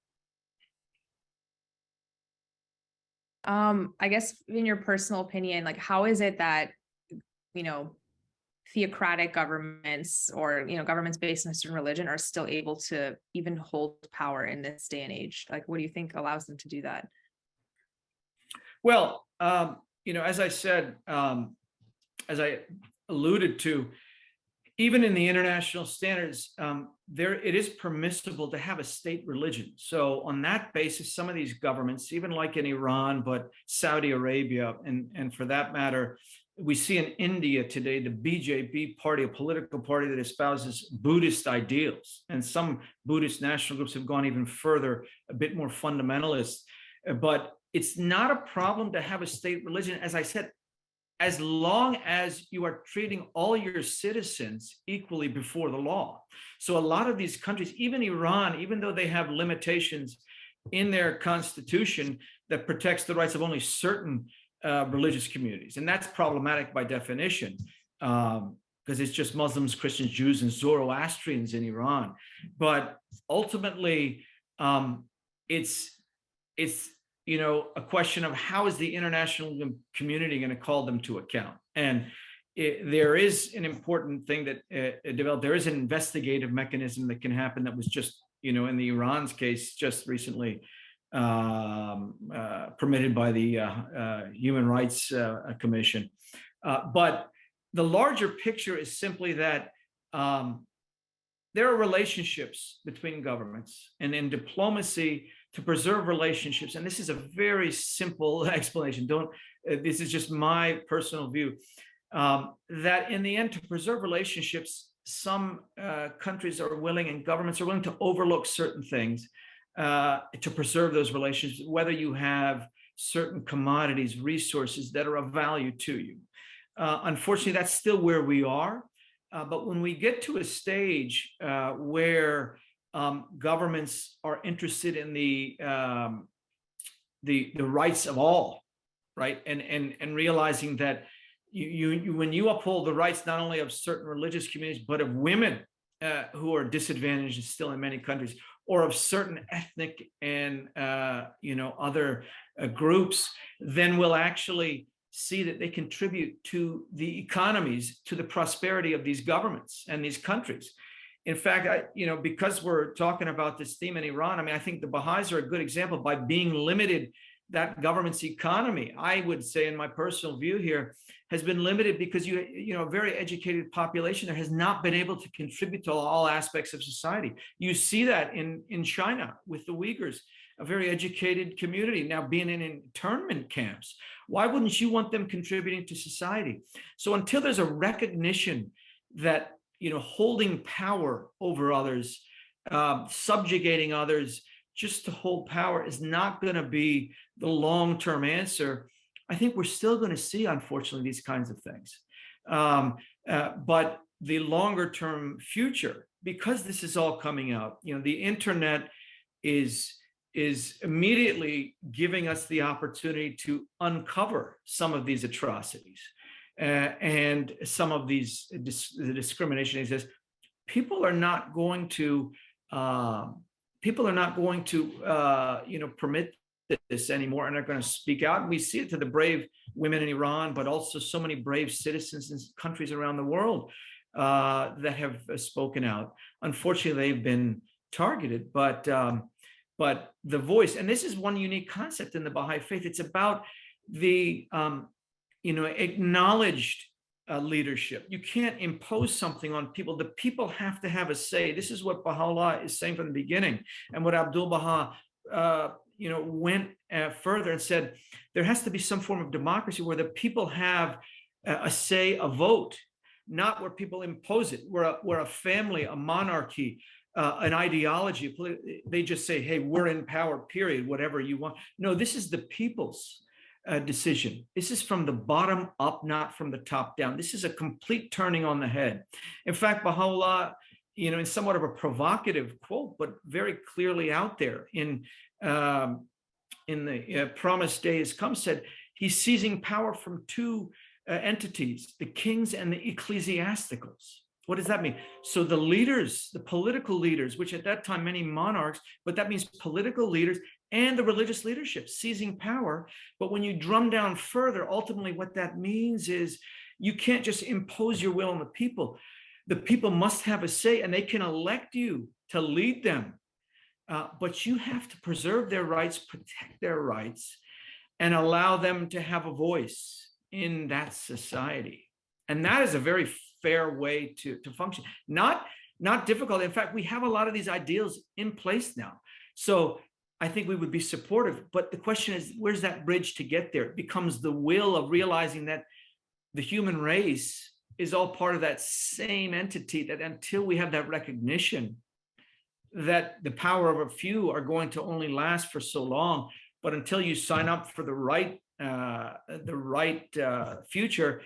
I guess in your personal opinion, like, how is it that, theocratic governments or, governments based on a certain religion are still able to even hold power in this day and age? Like, what do you think allows them to do that? Well, as I said, as I alluded to, even in the international standards, it is permissible to have a state religion. So on that basis, some of these governments, even like in Iran, but Saudi Arabia, and for that matter, we see in India today, the BJP party, a political party that espouses Buddhist ideals. And some Buddhist national groups have gone even further, a bit more fundamentalist. But it's not a problem to have a state religion, as I said, as long as you are treating all your citizens equally before the law. So a lot of these countries, even Iran, even though they have limitations in their constitution that protects the rights of only certain religious communities, and that's problematic by definition, because it's just Muslims, Christians, Jews, and Zoroastrians in Iran. But ultimately, it's a question of how is the international community going to call them to account. And there is an important thing that developed. There is an investigative mechanism that can happen that was just, in the Iran's case, just recently permitted by the Human Rights Commission. But the larger picture is simply that there are relationships between governments, and in diplomacy, to preserve relationships, and this is a very simple explanation. This is just my personal view, that in the end, to preserve relationships, some countries are willing and governments are willing to overlook certain things to preserve those relationships, whether you have certain commodities, resources that are of value to you. Unfortunately, that's still where we are. But when we get to a stage where governments are interested in the rights of all, right, and realizing that when you uphold the rights not only of certain religious communities but of women who are disadvantaged still in many countries, or of certain ethnic and other groups, then we'll actually see that they contribute to the economies, to the prosperity of these governments and these countries. In fact, because we're talking about this theme in Iran, I think the Baha'is are a good example. By being limited, that government's economy, I would say, in my personal view here, has been limited because a very educated population there has not been able to contribute to all aspects of society. You see that in China with the Uyghurs, a very educated community now being in internment camps. Why wouldn't you want them contributing to society? So until there's a recognition that holding power over others, subjugating others just to hold power is not going to be the long-term answer, I think we're still going to see, unfortunately, these kinds of things. But the longer-term future, because this is all coming out, the internet is immediately giving us the opportunity to uncover some of these atrocities. And some of these the discrimination exists. People are not going to permit this anymore, and are going to speak out. We see it to the brave women in Iran, but also so many brave citizens in countries around the world that have spoken out. Unfortunately, they've been targeted, but the voice, and this is one unique concept in the Baha'i faith. It's about the acknowledged leadership. You can't impose something on people. The people have to have a say. This is what Baha'u'llah is saying from the beginning, and what Abdul Baha went further and said, there has to be some form of democracy where the people have a say, a vote, not where people impose it, where a family, a monarchy, an ideology, they just say, hey, we're in power, period, whatever you want. No, this is the people's decision. This is from the bottom up, not from the top down. This is a complete turning on the head. In fact, Baha'u'llah, in somewhat of a provocative quote, but very clearly out there in the Promised Day Has Come, said he's seizing power from two entities, the kings and the ecclesiasticals. What does that mean? So the leaders, the political leaders, which at that time many monarchs, but that means political leaders and the religious leadership seizing power. But when you drum down further, ultimately what that means is you can't just impose your will on the people. The people must have a say, and they can elect you to lead them. But you have to preserve their rights, protect their rights, and allow them to have a voice in that society. And that is a very fair way to function. Not difficult. In fact, we have a lot of these ideals in place now. So I think we would be supportive. But the question is, where's that bridge to get there? It becomes the will of realizing that the human race is all part of that same entity, that until we have that recognition that the power of a few are going to only last for so long, but until you sign up for the right future,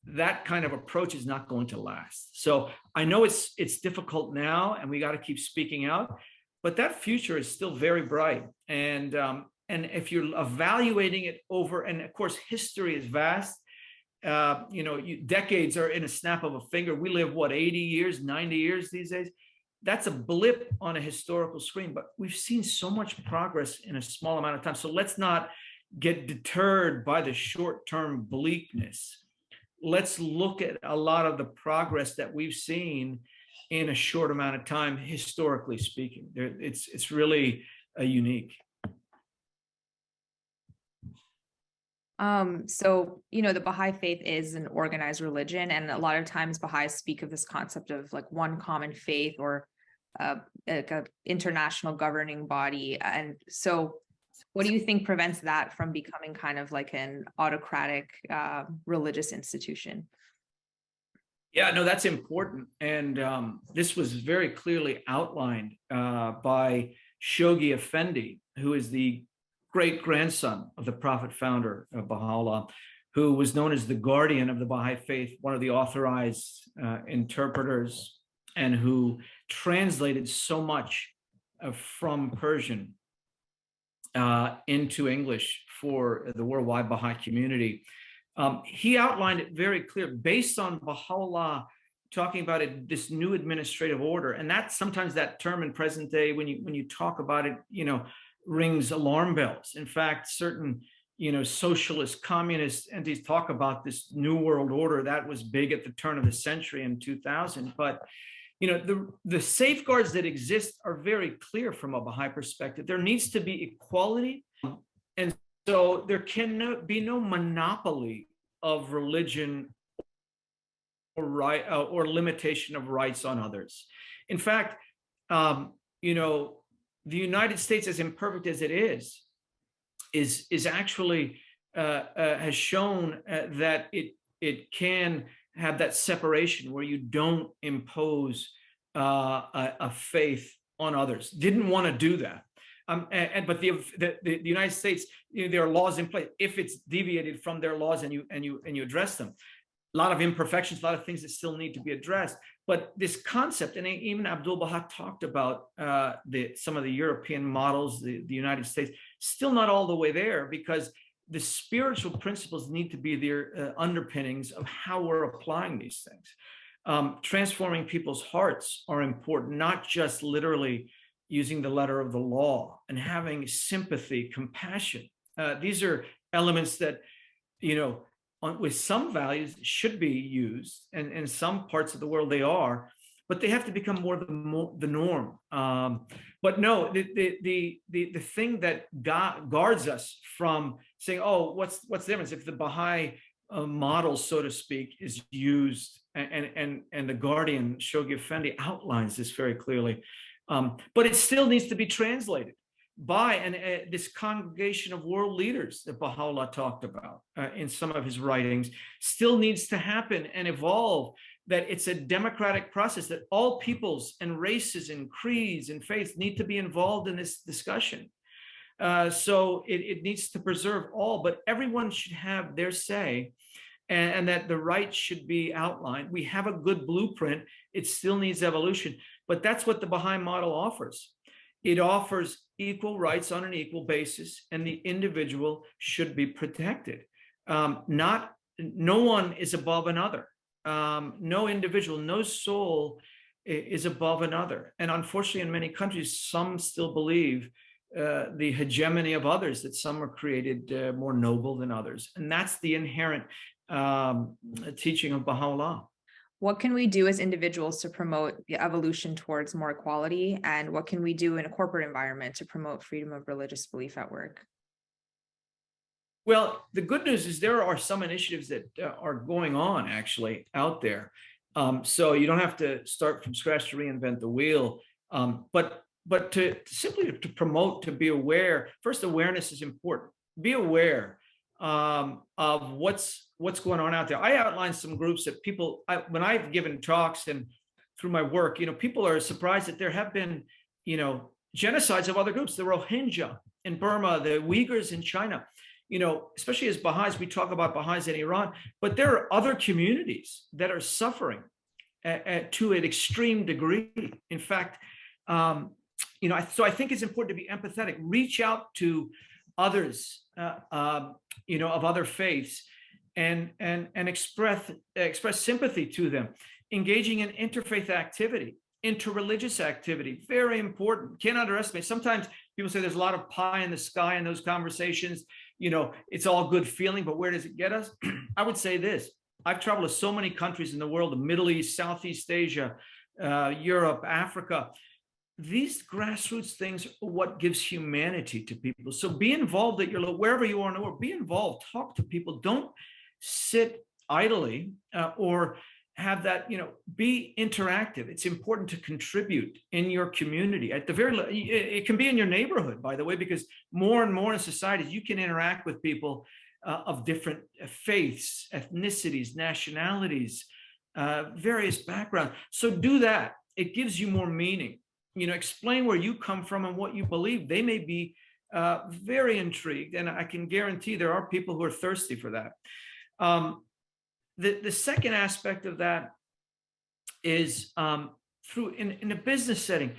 that kind of approach is not going to last. So I know it's difficult now, and we got to keep speaking out, but that future is still very bright. And if you're evaluating it over, and of course history is vast. Decades are in a snap of a finger. We live 80 years, 90 years these days. That's a blip on a historical screen, but we've seen so much progress in a small amount of time. So let's not get deterred by the short-term bleakness. Let's look at a lot of the progress that we've seen in a short amount of time, historically speaking. It's really unique. So, the Baha'i faith is an organized religion, and a lot of times Baha'is speak of this concept of like one common faith or like an international governing body. And so what do you think prevents that from becoming kind of like an autocratic religious institution? Yeah, no, that's important. And this was very clearly outlined by Shoghi Effendi, who is the great-grandson of the prophet founder of Baha'u'llah, who was known as the guardian of the Baha'i faith, one of the authorized interpreters, and who translated so much from Persian into English for the worldwide Baha'i community. He outlined it very clear based on Baha'u'llah talking about this new administrative order. And that sometimes that term in present day, when you talk about it, rings alarm bells. In fact, certain socialist, communist entities talk about this new world order that was big at the turn of the century in 2000. But the safeguards that exist are very clear from a Baha'i perspective. There needs to be equality, and so there can be no monopoly of religion or right or limitation of rights on others. In fact, the United States, as imperfect as it is actually has shown that it can have that separation where you don't impose a faith on others. Didn't want to do that, but the United States, there are laws in place. If it's deviated from their laws and you address them, a lot of imperfections, a lot of things that still need to be addressed. But this concept, and even Abdul Baha talked about some of the European models, the United States, still not all the way there, because the spiritual principles need to be their underpinnings of how we're applying these things. Transforming people's hearts are important, not just literally using the letter of the law, and having sympathy, compassion. These are elements that, with some values should be used, and in some parts of the world they are, but they have to become more the norm. But no, the thing that guards us from saying, oh, what's the difference if the Baha'i model, so to speak, is used, and the Guardian, Shoghi Effendi, outlines this very clearly. But it still needs to be translated by this congregation of world leaders that Baha'u'llah talked about in some of his writings. Still needs to happen and evolve, that it's a democratic process, that all peoples and races and creeds and faiths need to be involved in this discussion. So it needs to preserve all, but everyone should have their say, and that the rights should be outlined. We have a good blueprint. It still needs evolution, but that's what the Baha'i model offers. It offers equal rights on an equal basis, and the individual should be protected. No one is above another. No individual, no soul is above another. And unfortunately, in many countries, some still believe the hegemony of others, that some are created more noble than others. And that's the inherent teaching of Baha'u'llah. What can we do as individuals to promote the evolution towards more equality? And what can we do in a corporate environment to promote freedom of religious belief at work? Well, the good news is there are some initiatives that are going on actually out there. So you don't have to start from scratch to reinvent the wheel. But to simply to promote, to be aware. First, awareness is important. Be aware of what's going on out there. I outlined some groups that people, when I've given talks and through my work, people are surprised that there have been, genocides of other groups. The Rohingya in Burma, the Uyghurs in China. Especially as Baha'is, we talk about Baha'is in Iran, but there are other communities that are suffering to an extreme degree. In fact, so I think it's important to be empathetic. Reach out to others, of other faiths, and express sympathy to them. Engaging in interfaith activity, interreligious activity, very important. Can't underestimate. Sometimes people say there's a lot of pie in the sky in those conversations. It's all good feeling, but where does it get us? I would say this. I've traveled to so many countries in the world, the Middle East, Southeast Asia, Europe, Africa. These grassroots things are what gives humanity to people. So be involved at wherever you are in the world, be involved, talk to people. Don't sit idly or have that, be interactive. It's important to contribute in your community. At the it can be in your neighborhood, by the way, because more and more in societies, you can interact with people of different faiths, ethnicities, nationalities, various backgrounds. So do that. It gives you more meaning. Explain where you come from and what you believe. They may be very intrigued, and I can guarantee there are people who are thirsty for that. The second aspect of that is through in a business setting.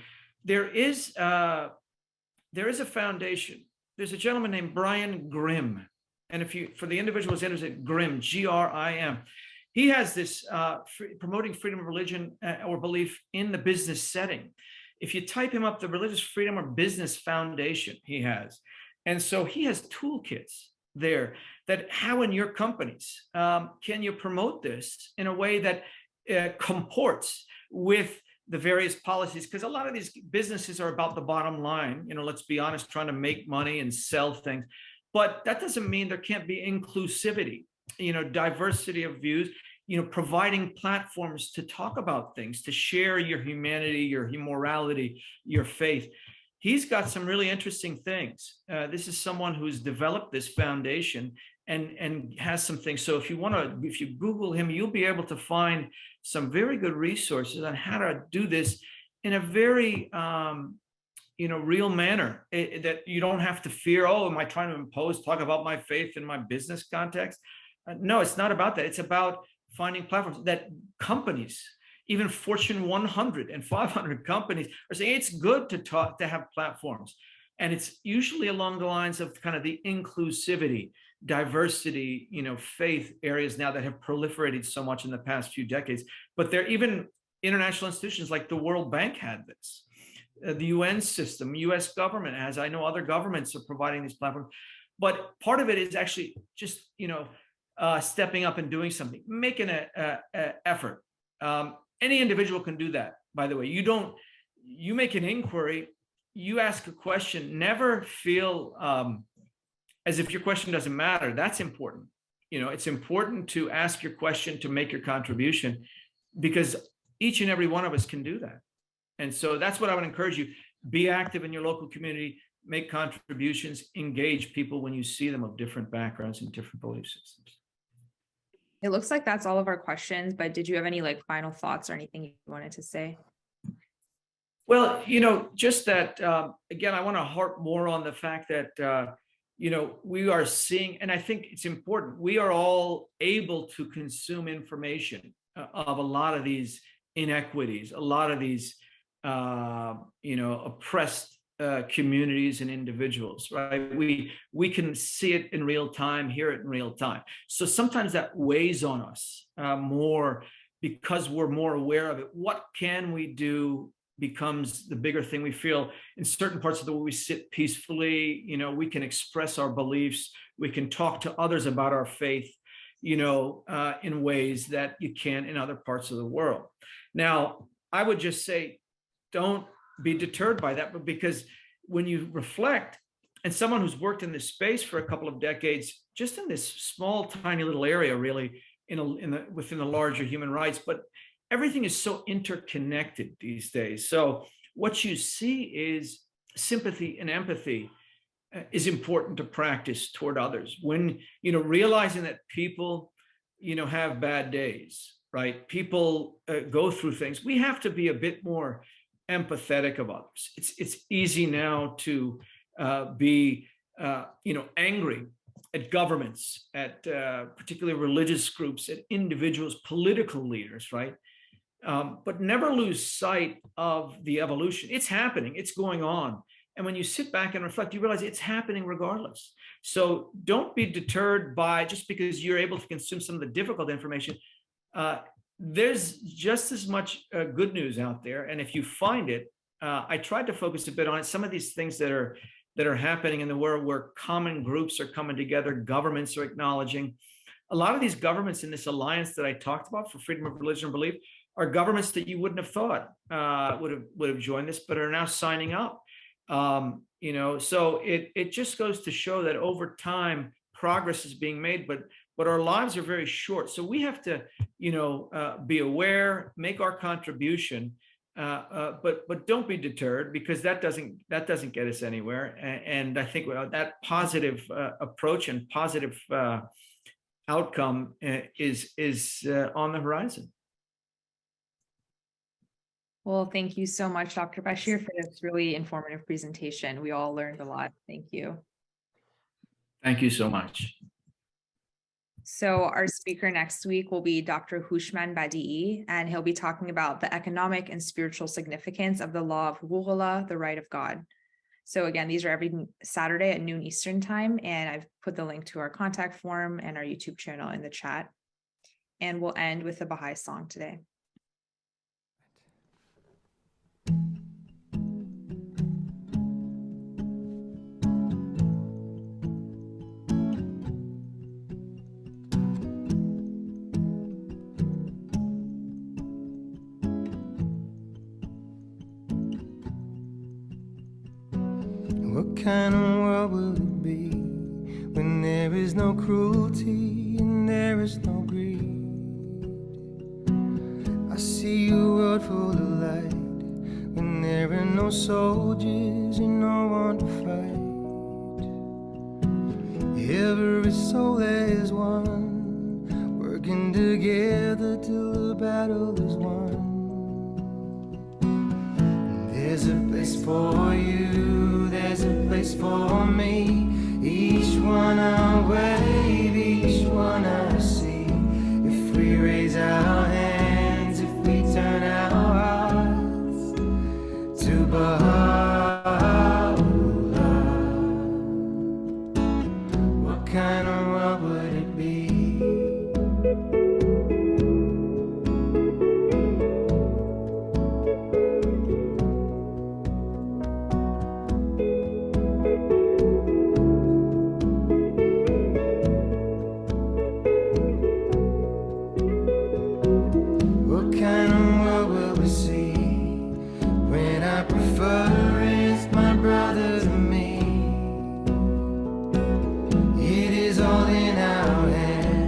There is a foundation. There's a gentleman named Brian Grimm, and for the individuals interested, Grimm, Grim. He has this promoting freedom of religion or belief in the business setting. If you type him up, the Religious Freedom or Business Foundation he has, and so he has toolkits there that how in your companies can you promote this in a way that comports with the various policies, because a lot of these businesses are about the bottom line, let's be honest, trying to make money and sell things. But that doesn't mean there can't be inclusivity, diversity of views, providing platforms to talk about things, to share your humanity, your morality, your faith. He's got some really interesting things. This is someone who's developed this foundation and has some things. So if you Google him, you'll be able to find some very good resources on how to do this in a very, real manner, that you don't have to fear, am I trying to talk about my faith in my business context? No, it's not about that. It's about finding platforms that companies, even Fortune 100 and 500 companies, are saying it's good to have platforms. And it's usually along the lines of kind of the inclusivity, diversity, faith areas now that have proliferated so much in the past few decades. But there are even international institutions like the World Bank had this. The UN system, US government has, I know other governments are providing these platforms. But part of it is actually just, stepping up and doing something, making an effort. Any individual can do that, by the way. You make an inquiry, you ask a question, never feel as if your question doesn't matter. That's important. it's important to ask your question, to make your contribution, because each and every one of us can do that. And so that's what I would encourage you. Be active in your local community, make contributions, engage people when you see them of different backgrounds and different belief systems. It looks like that's all of our questions, but did you have any final thoughts or anything you wanted to say? Well, just that, again, I want to harp more on the fact that, we are seeing, and I think it's important, we are all able to consume information of a lot of these inequities, a lot of these, oppressed communities and individuals, right? We can see it in real time, hear it in real time. So sometimes that weighs on us more because we're more aware of it. What can we do becomes the bigger thing. We feel in certain parts of the world, we sit peacefully, we can express our beliefs, we can talk to others about our faith, in ways that you can't in other parts of the world. Now, I would just say, don't be deterred by that, but because when you reflect, and someone who's worked in this space for a couple of decades, just in this small, tiny little area, really, within the larger human rights, but everything is so interconnected these days. So what you see is sympathy and empathy is important to practice toward others. When, realizing that people, have bad days, right? People go through things. We have to be a bit more empathetic of others. It's easy now to be, angry at governments, at particularly religious groups, at individuals, political leaders, right? But never lose sight of the evolution. It's happening, it's going on. And when you sit back and reflect, you realize it's happening regardless. So don't be deterred by just because you're able to consume some of the difficult information. There's just as much good news out there. And if you find it, I tried to focus a bit on it. Some of these things that are happening in the world where common groups are coming together, governments are acknowledging. A lot of these governments in this alliance that I talked about for freedom of religion and belief are governments that you wouldn't have thought would have joined this, but are now signing up. So it just goes to show that over time progress is being made, but our lives are very short. So we have to, be aware, make our contribution, but don't be deterred, because that doesn't get us anywhere. And I think that positive approach and positive outcome is on the horizon. Well, thank you so much, Dr. Bashir, for this really informative presentation. We all learned a lot. Thank you. Thank you so much. So our speaker next week will be Dr. Houshman Badi'i, and he'll be talking about the economic and spiritual significance of the law of Huququllah, the right of God. So again, these are every Saturday at noon Eastern time, and I've put the link to our contact form and our YouTube channel in the chat. And we'll end with a Baha'i song today. What kind of world will it be when there is no cruelty and there is no greed? I see a world full of light when there are no soldiers and no one to fight. Every soul is one, working together till the battle is won. There's a place for you, there's a place for me. Each one I wave, each one I see. If we raise our hands, if we turn our hearts to Baha'u'llah, what kind of world would it be? My brother and me, it is all in our hands.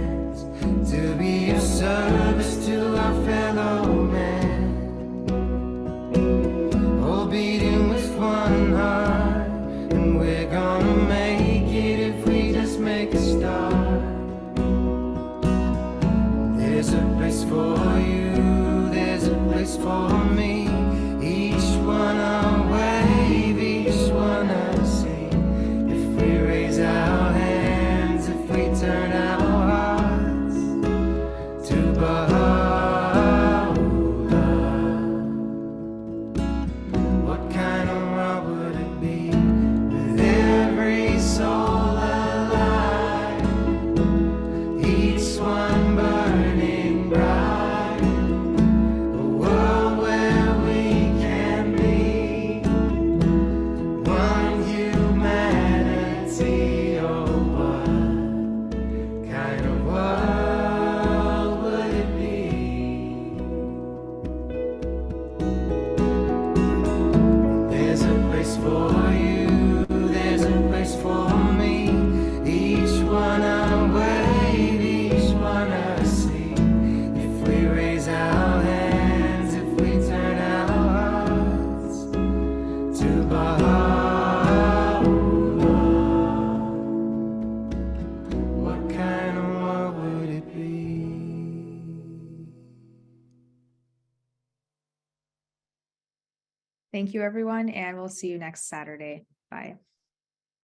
Thank you, everyone, and we'll see you next Saturday. Bye.